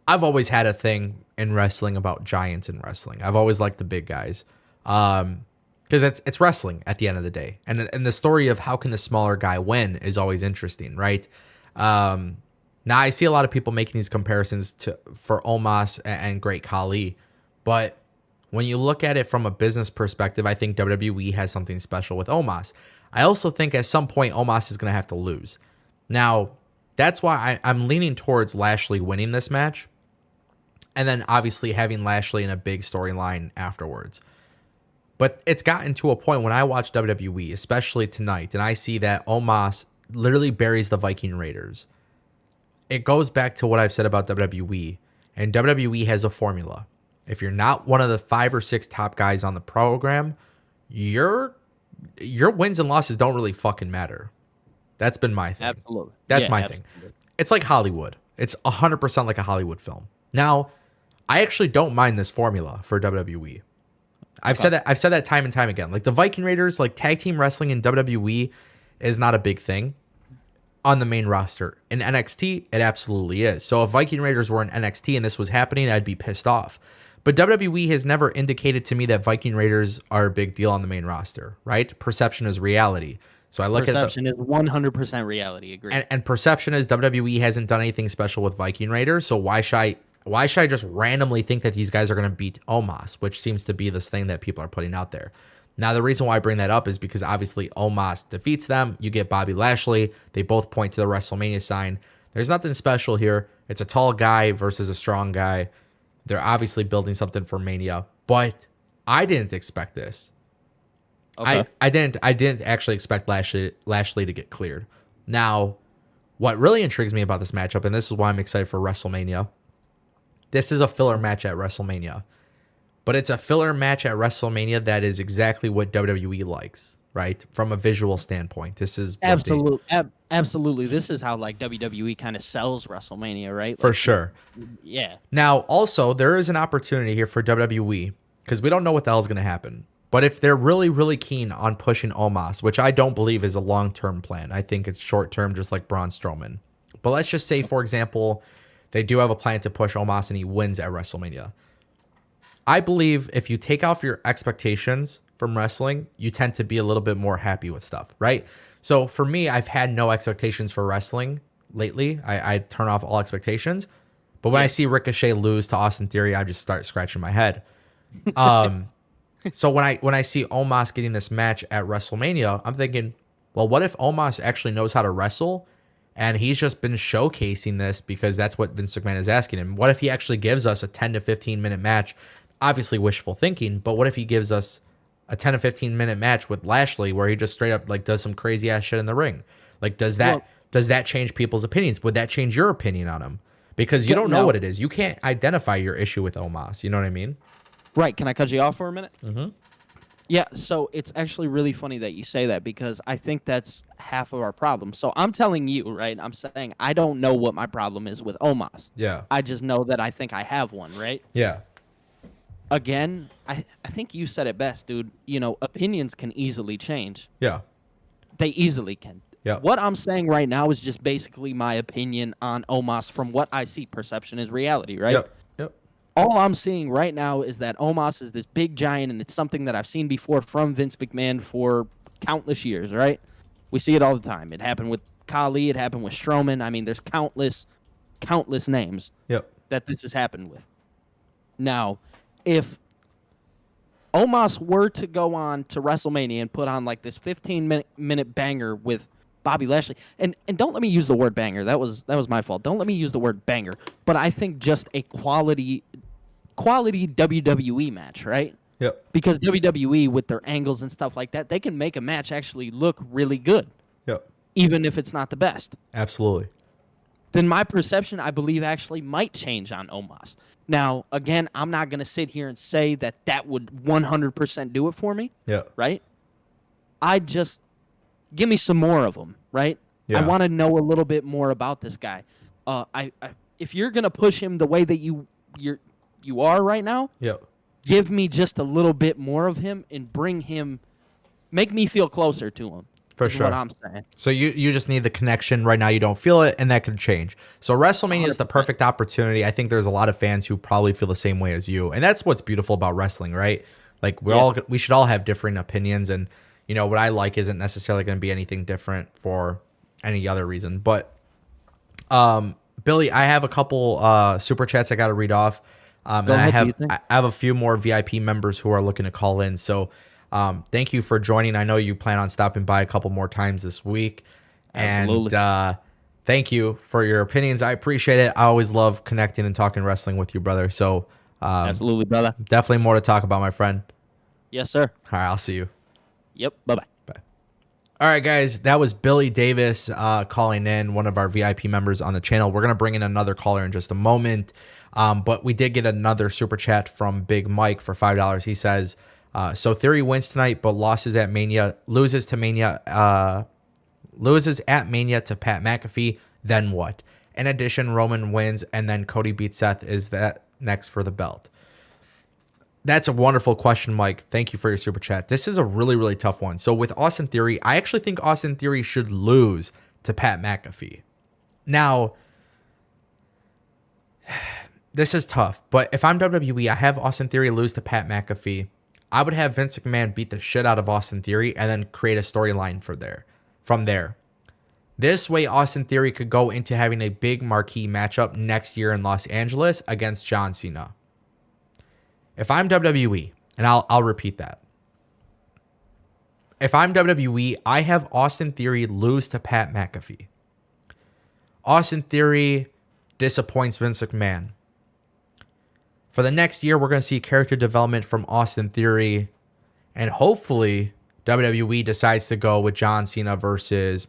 I've always had a thing in wrestling about giants in wrestling. I've always liked the big guys. Because it's wrestling at the end of the day. And the story of how can the smaller guy win is always interesting, right? Now, I see a lot of people making these comparisons for Omas and Great Khali. But when you look at it from a business perspective, I think WWE has something special with Omas. I also think at some point Omas is going to have to lose. Now, that's why I'm leaning towards Lashley winning this match. And then obviously having Lashley in a big storyline afterwards. But it's gotten to a point when I watch WWE, especially tonight, and I see that Omas literally buries the Viking Raiders. It goes back to what I've said about WWE, and WWE has a formula. If you're not one of the 5 or 6 top guys on the program, your wins and losses don't really fucking matter. That's been my thing. Absolutely. That's my thing. It's like Hollywood. It's 100% like a Hollywood film. Now, I actually don't mind this formula for WWE. I've said that time and time again. Like the Viking Raiders, like tag team wrestling in WWE is not a big thing on the main roster. In NXT, it absolutely is. So if Viking Raiders were in NXT and this was happening, I'd be pissed off. But WWE has never indicated to me that Viking Raiders are a big deal on the main roster, right? Perception is reality. So I look Perception is 100% reality. Agree. and perception is WWE hasn't done anything special with Viking Raiders. So why should I just randomly think that these guys are going to beat Omos, which seems to be this thing that people are putting out there. Now, the reason why I bring that up is because obviously Omos defeats them. You get Bobby Lashley. They both point to the WrestleMania sign. There's nothing special here. It's a tall guy versus a strong guy. They're obviously building something for Mania, but I didn't expect this. Okay. I didn't actually expect Lashley to get cleared. Now, what really intrigues me about this matchup, and this is why I'm excited for WrestleMania, this is a filler match at WrestleMania. But it's a filler match at WrestleMania that is exactly what WWE likes, right? From a visual standpoint. This is absolutely. This is how like WWE kind of sells WrestleMania, right? For sure. Yeah. Now, also, there is an opportunity here for WWE because we don't know what the hell is going to happen. But if they're really, really keen on pushing Omos, which I don't believe is a long-term plan, I think it's short-term, just like Braun Strowman. But let's just say, for example, they do have a plan to push Omos and he wins at WrestleMania. I believe if you take off your expectations from wrestling, you tend to be a little bit more happy with stuff, right? So for me, I've had no expectations for wrestling lately. I turn off all expectations. But when I see Ricochet lose to Austin Theory, I just start scratching my head. So when I see Omos getting this match at WrestleMania, I'm thinking, well, what if Omos actually knows how to wrestle? And he's just been showcasing this because that's what Vince McMahon is asking him. What if he actually gives us a 10 to 15 minute match? Obviously wishful thinking, but what if he gives us a 10 to 15 minute match with Lashley where he just straight up like does some crazy ass shit in the ring? Like does that change people's opinions? Would that change your opinion on him? Because you don't know what it is. You can't identify your issue with Omos. You know what I mean? Right. Can I cut you off for a minute? Mm-hmm. Yeah, so it's actually really funny that you say that because I think that's half of our problem. So I'm telling you, right? I'm saying I don't know what my problem is with Omos. Yeah. I just know that I think I have one, right? Yeah. Again, I think you said it best, dude. You know, opinions can easily change. Yeah. They easily can. Yeah. What I'm saying right now is just basically my opinion on Omos from what I see. Perception is reality, right? Yep. All I'm seeing right now is that Omos is this big giant, and it's something that I've seen before from Vince McMahon for countless years, right? We see it all the time. It happened with Khali. It happened with Strowman. I mean, there's countless names that this has happened with. Now, if Omos were to go on to WrestleMania and put on like this 15-minute banger with Bobby Lashley, and don't let me use the word banger. That was my fault. Don't let me use the word banger. But I think just a quality WWE match, right? Yep. Because WWE with their angles and stuff like that, they can make a match actually look really good. Yep. Even if it's not the best. Absolutely. Then my perception, I believe, actually might change on Omos. Now, again, I'm not going to sit here and say that would 100% do it for me. Yeah. Right? I just give me some more of them, right? Yeah. I want to know a little bit more about this guy. If you're going to push him the way that you are right now, give me just a little bit more of him and make me feel closer to him. For sure. What I'm saying. So you just need the connection right now. You don't feel it, and that could change. So WrestleMania 100%. Is the perfect opportunity. I think there's a lot of fans who probably feel the same way as you, and that's what's beautiful about wrestling, right? Like we should all have different opinions, and you know what I like isn't necessarily going to be anything different for any other reason. But Billy, I have a couple super chats I got to read off, and I have a few more VIP members who are looking to call in. So. Thank you for joining. I know you plan on stopping by a couple more times this week. Absolutely. And thank you for your opinions. I appreciate it. I always love connecting and talking wrestling with you, brother. So absolutely, brother. Definitely more to talk about, my friend. Yes, sir. All right, I'll see you. Yep. Bye-bye. Bye. All right, guys. That was Billy Davis calling in, one of our VIP members on the channel. We're going to bring in another caller in just a moment. But we did get another super chat from Big Mike for $5. He says... so Theory wins tonight, but loses at Mania, loses at Mania to Pat McAfee. Then what? In addition, Roman wins, and then Cody beats Seth. Is that next for the belt? That's a wonderful question, Mike. Thank you for your super chat. This is a really, really tough one. So with Austin Theory, I actually think Austin Theory should lose to Pat McAfee. Now, this is tough, but if I'm WWE, I have Austin Theory lose to Pat McAfee. I would have Vince McMahon beat the shit out of Austin Theory and then create a storyline from there. This way, Austin Theory could go into having a big marquee matchup next year in Los Angeles against John Cena. If I'm WWE, and I'll repeat that. If I'm WWE, I have Austin Theory lose to Pat McAfee. Austin Theory disappoints Vince McMahon. For the next year, we're going to see character development from Austin Theory. And hopefully, WWE decides to go with John Cena versus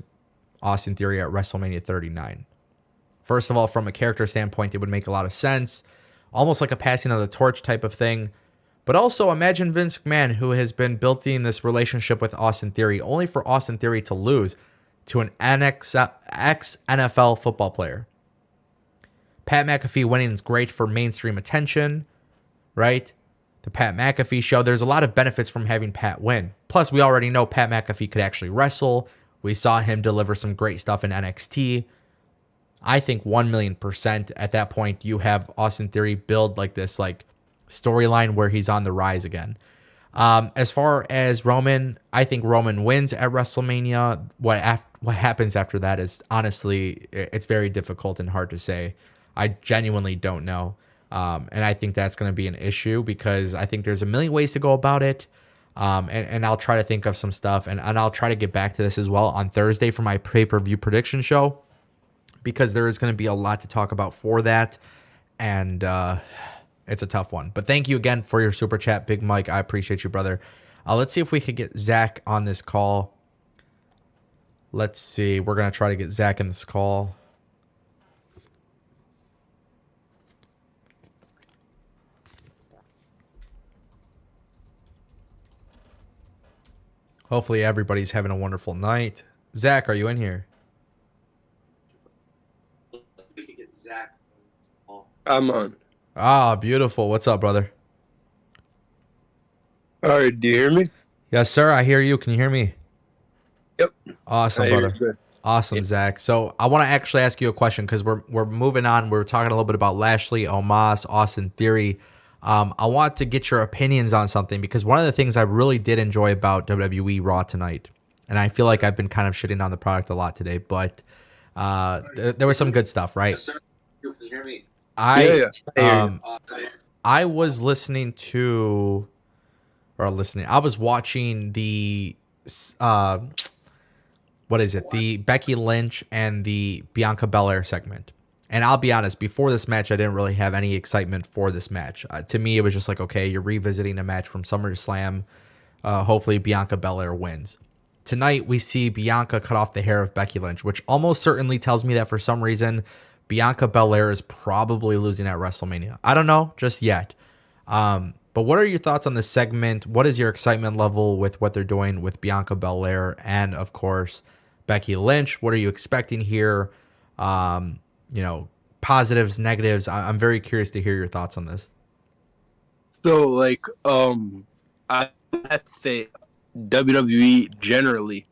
Austin Theory at WrestleMania 39. First of all, from a character standpoint, it would make a lot of sense. Almost like a passing of the torch type of thing. But also imagine Vince McMahon, who has been building this relationship with Austin Theory, only for Austin Theory to lose to an ex-NFL football player. Pat McAfee winning is great for mainstream attention, right? The Pat McAfee show, there's a lot of benefits from having Pat win. Plus, we already know Pat McAfee could actually wrestle. We saw him deliver some great stuff in NXT. I think 1,000,000% at that point, you have Austin Theory build like this storyline where he's on the rise again. As far as Roman, I think Roman wins at WrestleMania. What happens after that is honestly, it's very difficult and hard to say. I genuinely don't know. And I think that's going to be an issue because I think there's a million ways to go about it. And I'll try to think of some stuff and I'll try to get back to this as well on Thursday for my pay-per-view prediction show because there is going to be a lot to talk about for that. And it's a tough one. But thank you again for your super chat, Big Mike. I appreciate you, brother. Let's see if we could get Zach on this call. Let's see. We're going to try to get Zach in this call. Hopefully everybody's having a wonderful night. Zach, are you in here? I'm on. Ah, beautiful. What's up, brother? All right, do you hear me? Yes, sir. I hear you. Can you hear me? Yep. Awesome, brother. Awesome, Zach. So I want to actually ask you a question because we're moving on. We're talking a little bit about Lashley, Omas, Austin Theory. I want to get your opinions on something because one of the things I really did enjoy about WWE Raw tonight, and I feel like I've been kind of shitting on the product a lot today, but there was some good stuff, right? Yes, sir. You can hear me. I I was listening to, or listening. I was watching the, what is it? The Becky Lynch and the Bianca Belair segment. And I'll be honest, before this match, I didn't really have any excitement for this match. To me, it was just like, okay, you're revisiting a match from SummerSlam. Hopefully, Bianca Belair wins. Tonight, we see Bianca cut off the hair of Becky Lynch, which almost certainly tells me that for some reason, Bianca Belair is probably losing at WrestleMania. I don't know just yet. But what are your thoughts on this segment? What is your excitement level with what they're doing with Bianca Belair and, of course, Becky Lynch? What are you expecting here? Positives, negatives. I'm very curious to hear your thoughts on this. So, I have to say, WWE generally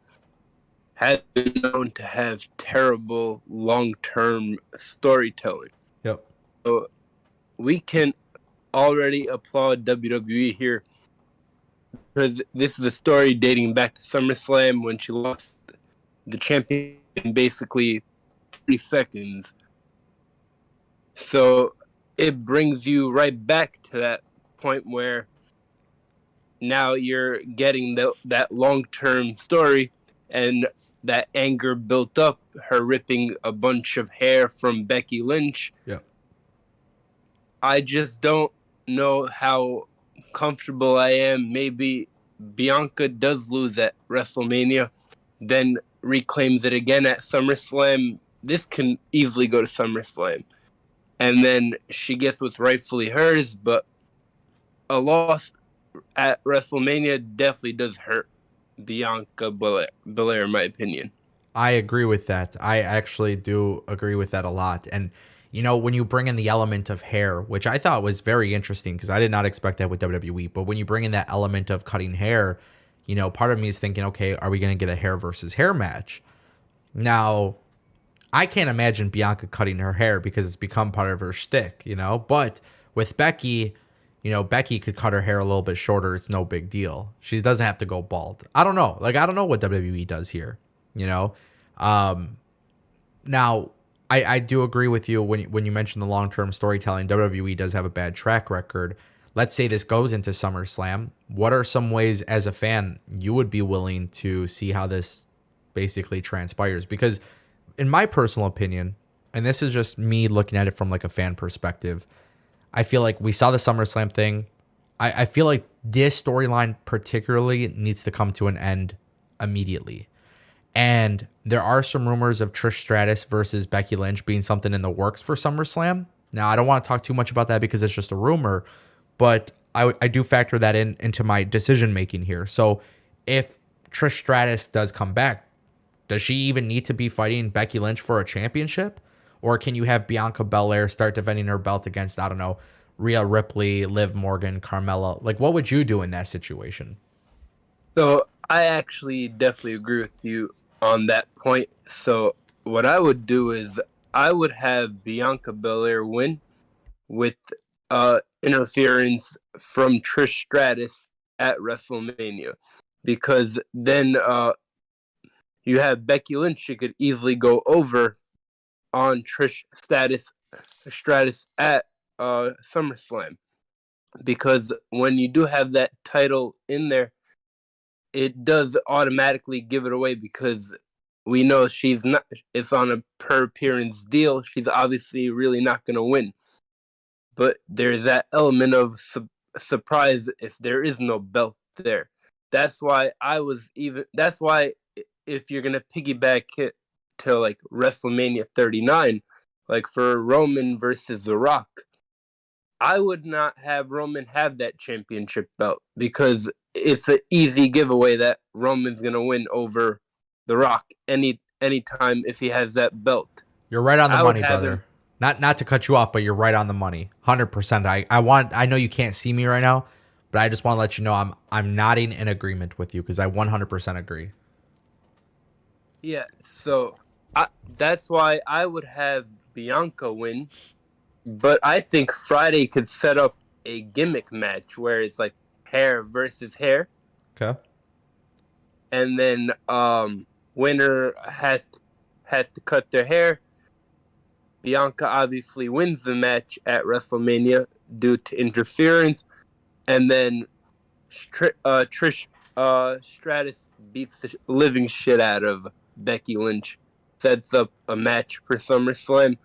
has been known to have terrible long-term storytelling. Yep. So we can already applaud WWE here because this is a story dating back to SummerSlam when she lost the champion in basically 30 seconds. So it brings you right back to that point where now you're getting that long-term story and that anger built up, her ripping a bunch of hair from Becky Lynch. Yeah. I just don't know how comfortable I am. Maybe Bianca does lose at WrestleMania, then reclaims it again at SummerSlam. This can easily go to SummerSlam. And then she gets what's rightfully hers, but a loss at WrestleMania definitely does hurt Bianca Belair, in my opinion. I agree with that. I actually do agree with that a lot. And, when you bring in the element of hair, which I thought was very interesting because I did not expect that with WWE, but when you bring in that element of cutting hair, part of me is thinking, okay, are we going to get a hair versus hair match? Now, I can't imagine Bianca cutting her hair because it's become part of her shtick, you know. But with Becky, you know, Becky could cut her hair a little bit shorter. It's no big deal. She doesn't have to go bald. I don't know. Like, I don't know what WWE does here, you know. Now, I do agree with you when you mention the long-term storytelling. WWE does have a bad track record. Let's say this goes into SummerSlam. What are some ways as a fan you would be willing to see how this basically transpires? Because in my personal opinion, and this is just me looking at it from like a fan perspective, I feel like we saw the SummerSlam thing. I feel like this storyline particularly needs to come to an end immediately. And there are some rumors of Trish Stratus versus Becky Lynch being something in the works for SummerSlam. Now, I don't want to talk too much about that because it's just a rumor, but I do factor that into my decision making here. So if Trish Stratus does come back, does she even need to be fighting Becky Lynch for a championship? Or can you have Bianca Belair start defending her belt against, I don't know, Rhea Ripley, Liv Morgan, Carmella? Like, what would you do in that situation? So I actually definitely agree with you on that point. So what I would do is I would have Bianca Belair win with interference from Trish Stratus at WrestleMania, because then you have Becky Lynch. She could easily go over on Trish Stratus at SummerSlam, because when you do have that title in there, it does automatically give it away, because we know she's not. It's on a per appearance deal. She's obviously really not going to win, but there's that element of surprise if there is no belt there. That's why That's why if you're gonna piggyback it to like WrestleMania 39, like for Roman versus The Rock, I would not have Roman have that championship belt, because it's an easy giveaway that Roman's gonna win over The Rock anytime if he has that belt. You're right on the money, brother. Not to cut you off, but you're right on the money. 100%. I know you can't see me right now, but I just want to let you know I'm nodding in agreement with you, because I 100% agree. Yeah, so that's why I would have Bianca win, but I think Friday could set up a gimmick match where it's like hair versus hair. Okay. And then winner has to cut their hair. Bianca obviously wins the match at WrestleMania due to interference, and then Trish Stratus beats the living shit out of Becky Lynch, sets up a match for SummerSlam,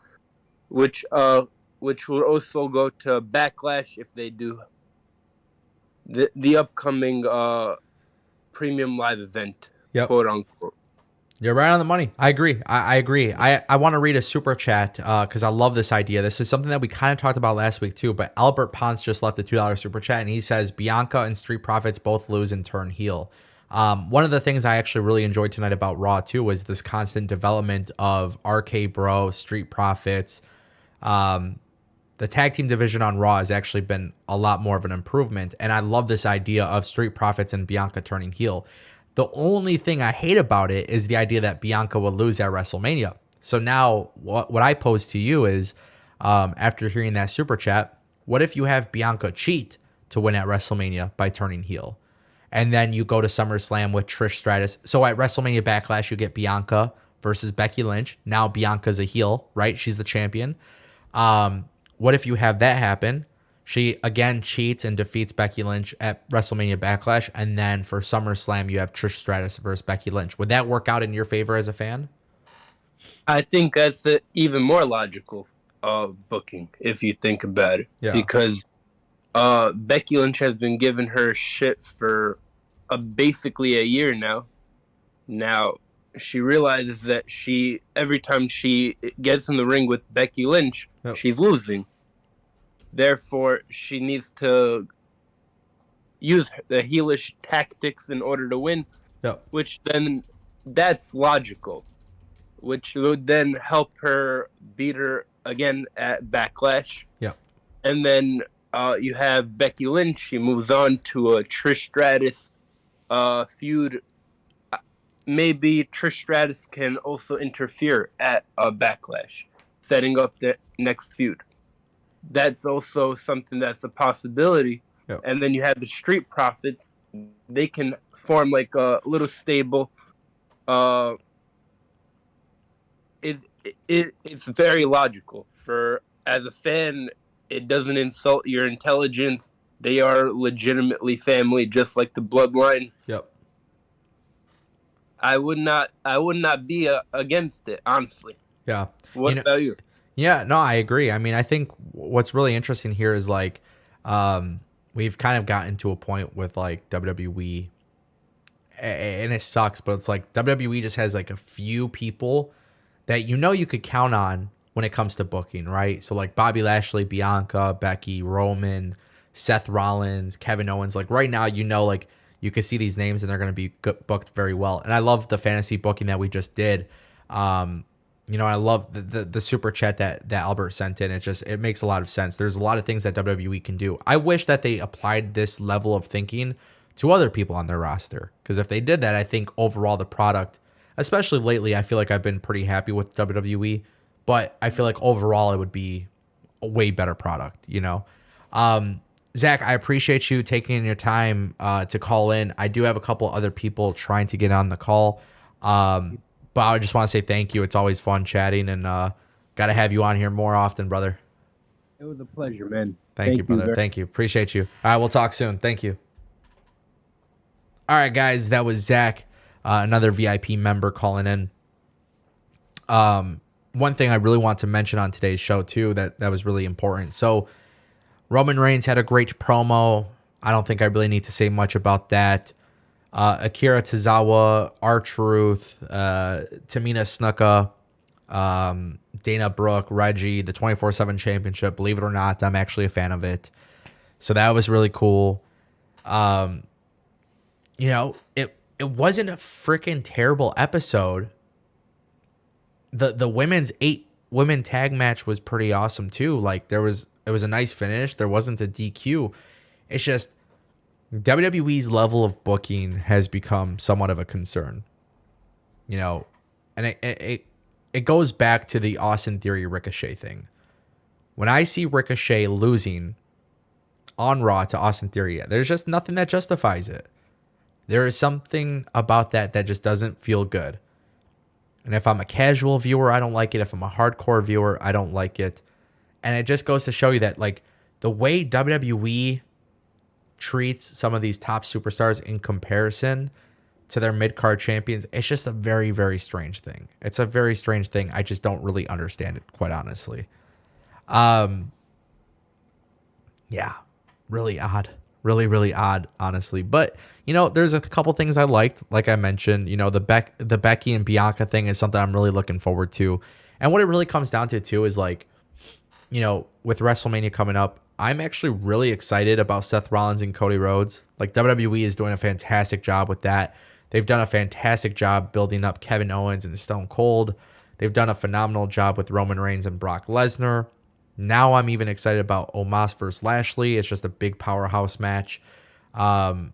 which will also go to Backlash if they do the upcoming premium live event, quote unquote. You're right on the money. I agree. I agree. I want to read a super chat because I love this idea. This is something that we kind of talked about last week too, but Albert Ponce just left a $2 super chat, and he says Bianca and Street Profits both lose and turn heel. One of the things I actually really enjoyed tonight about Raw too was this constant development of RK Bro, Street Profits. The tag team division on Raw has actually been a lot more of an improvement, and I love this idea of Street Profits and Bianca turning heel. The only thing I hate about it is the idea that Bianca will lose at WrestleMania. So now what I pose to you is, after hearing that super chat, what if you have Bianca cheat to win at WrestleMania by turning heel? And then you go to SummerSlam with Trish Stratus. So at WrestleMania Backlash, you get Bianca versus Becky Lynch. Now Bianca's a heel, right? She's the champion. What if you have that happen? She again cheats and defeats Becky Lynch at WrestleMania Backlash, and then for SummerSlam you have Trish Stratus versus Becky Lynch. Would that work out in your favor as a fan? I think that's the even more logical booking if you think about it. Yeah. Because Becky Lynch has been giving her shit for basically a year now. Now she realizes that every time she gets in the ring with Becky Lynch, she's losing. Therefore, she needs to use the heelish tactics in order to win, which then that's logical, which would then help her beat her again at Backlash. Yeah. And then you have Becky Lynch. She moves on to a Trish Stratus feud. maybe Trish Stratus can also interfere at a Backlash, setting up the next feud. That's also something that's a possibility. Yep. And then you have the Street Profits. They can form like a little stable. It's very logical. As a fan, it doesn't insult your intelligence. They are legitimately family, just like the Bloodline. Yep. I would not be against it, honestly. Yeah. What about you? Yeah, no, I agree. I mean, I think what's really interesting here is like, we've kind of gotten to a point with like WWE, and it sucks, but it's like WWE just has like a few people that you could count on when it comes to booking, right? So like Bobby Lashley, Bianca, Becky, Roman, Seth Rollins, Kevin Owens. Like right now, like you can see these names and they're going to be booked very well. And I love the fantasy booking that we just did. I love the super chat that Albert sent in. It makes a lot of sense. There's a lot of things that WWE can do. I wish that they applied this level of thinking to other people on their roster, because if they did that, I think overall the product, especially lately, I feel like I've been pretty happy with WWE, but I feel like overall it would be a way better product, Zach, I appreciate you taking your time to call in. I do have a couple other people trying to get on the call. But I just want to say thank you. It's always fun chatting, and got to have you on here more often, brother. It was a pleasure, man. Thank you, brother. Thank you. Appreciate you. All right, we'll talk soon. Thank you. All right, guys, that was Zach, another VIP member calling in. One thing I really want to mention on today's show, too, that was really important. So Roman Reigns had a great promo. I don't think I really need to say much about that. Akira Tozawa, R-Truth, Tamina Snuka, Dana Brooke, Reggie, the 24/7 championship. Believe it or not, I'm actually a fan of it. So that was really cool. It wasn't a freaking terrible episode. The women's 8-women tag match was pretty awesome too. Like it was a nice finish. There wasn't a DQ. It's just WWE's level of booking has become somewhat of a concern, and it goes back to the Austin Theory Ricochet thing. When I see Ricochet losing on Raw to Austin Theory, there's just nothing that justifies it. There is something about that just doesn't feel good. And if I'm a casual viewer, I don't like it. If I'm a hardcore viewer, I don't like it. And it just goes to show you that like the way WWE treats some of these top superstars in comparison to their mid-card champions, it's just a very, very strange thing. It's a very strange thing. I just don't really understand it, quite honestly. Yeah, really odd. Really, really odd, honestly. But, there's a couple things I liked. Like I mentioned, the Becky and Bianca thing is something I'm really looking forward to. And what it really comes down to, too, is like, with WrestleMania coming up, I'm actually really excited about Seth Rollins and Cody Rhodes. Like WWE is doing a fantastic job with that. They've done a fantastic job building up Kevin Owens and Stone Cold. They've done a phenomenal job with Roman Reigns and Brock Lesnar. Now I'm even excited about Omas versus Lashley. It's just a big powerhouse match. Things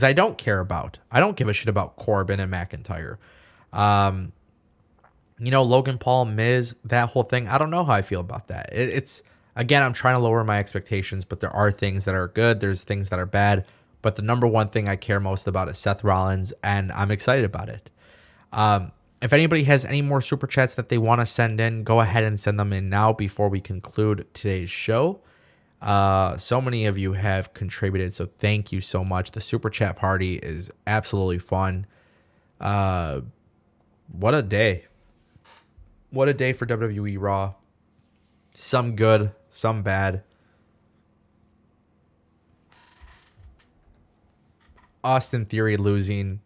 I don't care about. I don't give a shit about Corbin and McIntyre. Logan Paul, Miz, that whole thing. I don't know how I feel about that. It's again, I'm trying to lower my expectations, but there are things that are good. There's things that are bad. But the number one thing I care most about is Seth Rollins, and I'm excited about it. If anybody has any more super chats that they want to send in, go ahead and send them in now before we conclude today's show. So many of you have contributed, so thank you so much. The super chat party is absolutely fun. What a day. What a day for WWE Raw. Some good, some bad. Austin Theory beating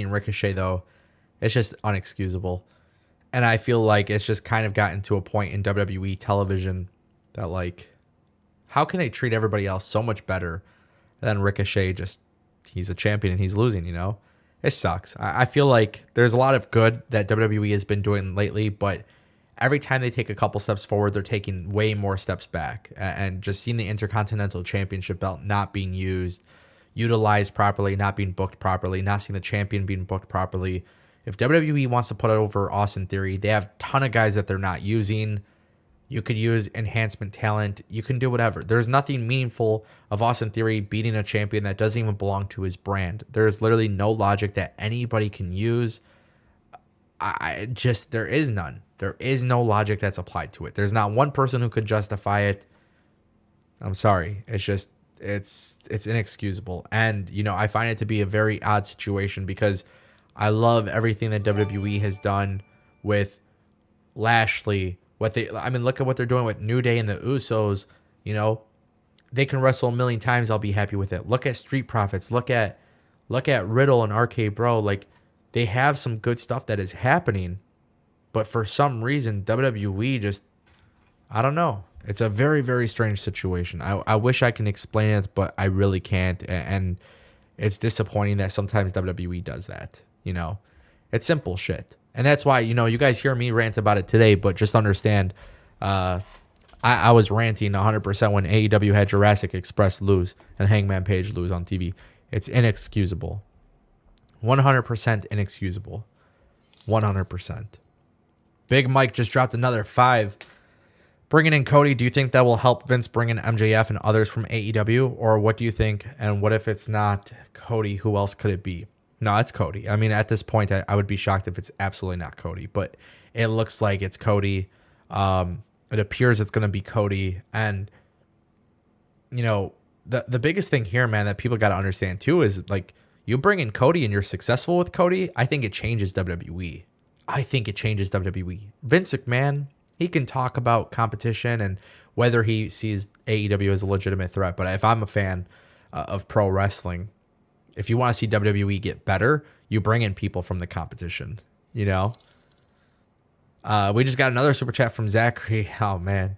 Ricochet, though, it's just unexcusable. And I feel like it's just kind of gotten to a point in WWE television that, like, how can they treat everybody else so much better than Ricochet? He's a champion and he's losing, It sucks. I feel like there's a lot of good that WWE has been doing lately, but every time they take a couple steps forward, they're taking way more steps back. And just seeing the Intercontinental Championship belt not being utilized properly, not being booked properly, not seeing the champion being booked properly. If WWE wants to put it over Austin Theory, they have a ton of guys that they're not using. You could use enhancement talent. You can do whatever. There's nothing meaningful of Austin Theory beating a champion that doesn't even belong to his brand. There's literally no logic that anybody can use. There is none. There is no logic that's applied to it. There's not one person who could justify it. I'm sorry. It's inexcusable. And, I find it to be a very odd situation because I love everything that WWE has done with Lashley. Look at what they're doing with New Day and the Usos. They can wrestle a million times. I'll be happy with it. Look at Street Profits. Look at Riddle and RK Bro. Like, they have some good stuff that is happening, but for some reason, WWE just, I don't know. It's a very, very strange situation. I wish I can explain it, but I really can't. And it's disappointing that sometimes WWE does that. It's simple shit. And that's why, you guys hear me rant about it today, but just understand, I was ranting 100% when AEW had Jurassic Express lose and Hangman Page lose on TV. It's inexcusable. 100% inexcusable. 100%. Big Mike just dropped another 5. Bringing in Cody, do you think that will help Vince bring in MJF and others from AEW? Or what do you think? And what if it's not Cody? Who else could it be? No, it's Cody. I mean, at this point, I would be shocked if it's absolutely not Cody. But it looks like it's Cody. It appears it's going to be Cody. And, the biggest thing here, man, that people got to understand too is, like, you bring in Cody and you're successful with Cody, I think it changes WWE. Vince McMahon, he can talk about competition and whether he sees AEW as a legitimate threat. But if I'm a fan of pro wrestling, if you want to see WWE get better, you bring in people from the competition, We just got another super chat from Zachary. Oh, man.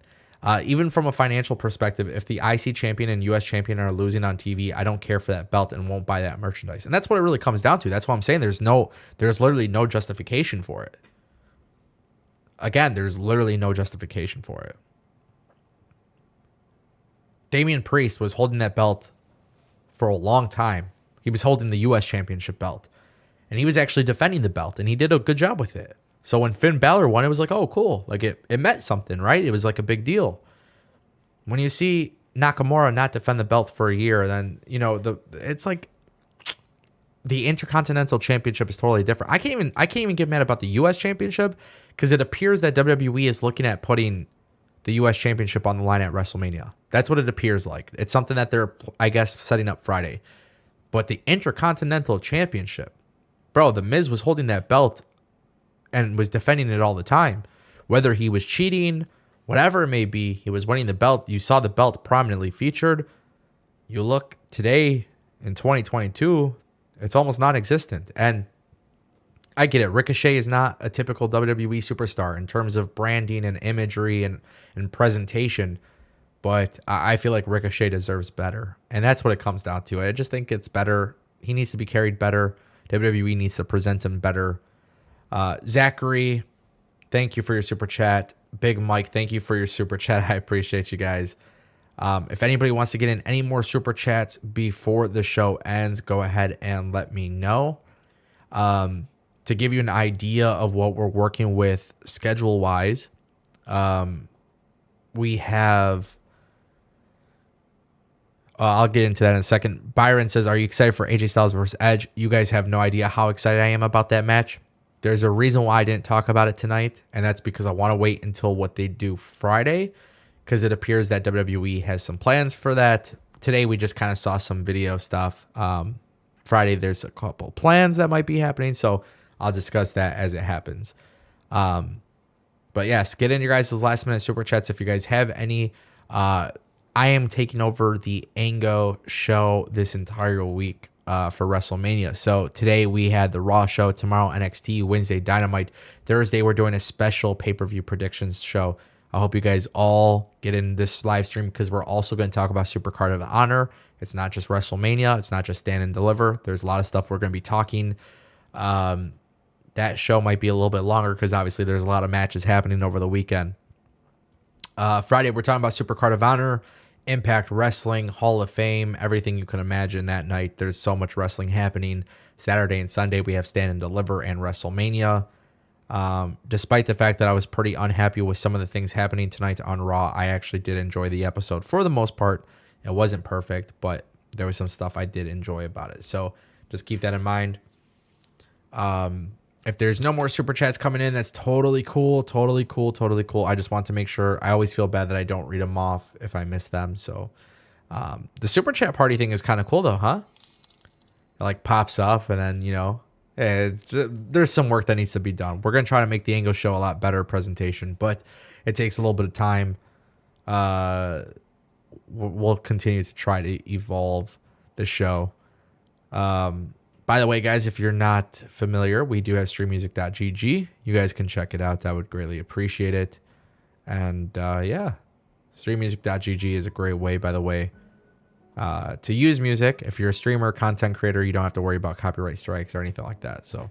Even from a financial perspective, if the IC champion and US champion are losing on TV, I don't care for that belt and won't buy that merchandise. And that's what it really comes down to. That's why I'm saying there's literally no justification for it. Again, there's literally no justification for it. Damian Priest was holding that belt for a long time. He was holding the US championship belt. And he was actually defending the belt. And he did a good job with it. So when Finn Balor won, it was like, oh, cool. Like, it meant something, right? It was like a big deal. When you see Nakamura not defend the belt for a year, then, it's like the Intercontinental Championship is totally different. I can't even get mad about the US Championship because it appears that WWE is looking at putting the US Championship on the line at WrestleMania. That's what it appears like. It's something that they're, I guess, setting up Friday. But the Intercontinental Championship, bro, The Miz was holding that belt and was defending it all the time. Whether he was cheating, whatever it may be, he was winning the belt. You saw the belt prominently featured. You look today in 2022, it's almost non-existent. And I get it. Ricochet is not a typical WWE superstar in terms of branding and imagery and presentation. But I feel like Ricochet deserves better. And that's what it comes down to. I just think it's better. He needs to be carried better. WWE needs to present him better. Zachary, thank you for your super chat. Big Mike, thank you for your super chat. I appreciate you guys. If anybody wants to get in any more super chats before the show ends, go ahead and let me know. To give you an idea of what we're working with schedule-wise, we have... I'll get into that in a second. Byron says, are you excited for AJ Styles versus Edge? You guys have no idea how excited I am about that match. There's a reason why I didn't talk about it tonight, and that's because I want to wait until what they do Friday, because it appears that WWE has some plans for that. Today, we just kind of saw some video stuff. Friday, there's a couple plans that might be happening, so I'll discuss that as it happens. But yes, get in your guys' last-minute super chats if you guys have any. I am taking over the Ango show this entire week for WrestleMania. So today we had the Raw show, tomorrow NXT, Wednesday Dynamite, Thursday we're doing a special pay-per-view predictions show. I hope you guys all get in this live stream because we're also going to talk about Supercard of Honor. It's not just WrestleMania. It's not just Stand and Deliver. There's a lot of stuff we're going to be talking. that show might be a little bit longer because obviously there's a lot of matches happening over the weekend. Friday, we're talking about Supercard of Honor, Impact Wrestling, Hall of Fame, everything you can imagine that night. There's so much wrestling happening. Saturday and Sunday, we have Stand and Deliver and WrestleMania. Despite the fact that I was pretty unhappy with some of the things happening tonight on Raw, I actually did enjoy the episode for the most part. It wasn't perfect, but there was some stuff I did enjoy about it. So just keep that in mind. If there's no more super chats coming in, that's totally cool. Totally cool. Totally cool. I just want to make sure. I always feel bad that I don't read them off if I miss them. So the super chat party thing is kind of cool though, huh? It like pops up and then, you know, there's some work that needs to be done. We're going to try to make the Ango show a lot better presentation, but it takes a little bit of time. We'll continue to try to evolve the show. By the way, guys, if you're not familiar, we do have streammusic.gg. You guys can check it out. I would greatly appreciate it. And yeah, streammusic.gg is a great way, by the way, to use music. If you're a streamer, content creator, you don't have to worry about copyright strikes or anything like that. So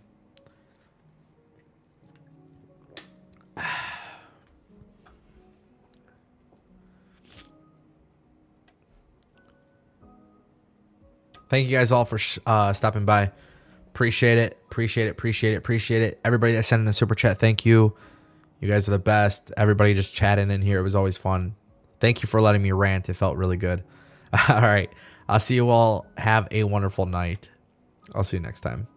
thank you guys all for stopping by. Appreciate it. Appreciate it. Appreciate it. Appreciate it. Everybody that sent in a super chat, thank you. You guys are the best. Everybody just chatting in here. It was always fun. Thank you for letting me rant. It felt really good. All right. I'll see you all. Have a wonderful night. I'll see you next time.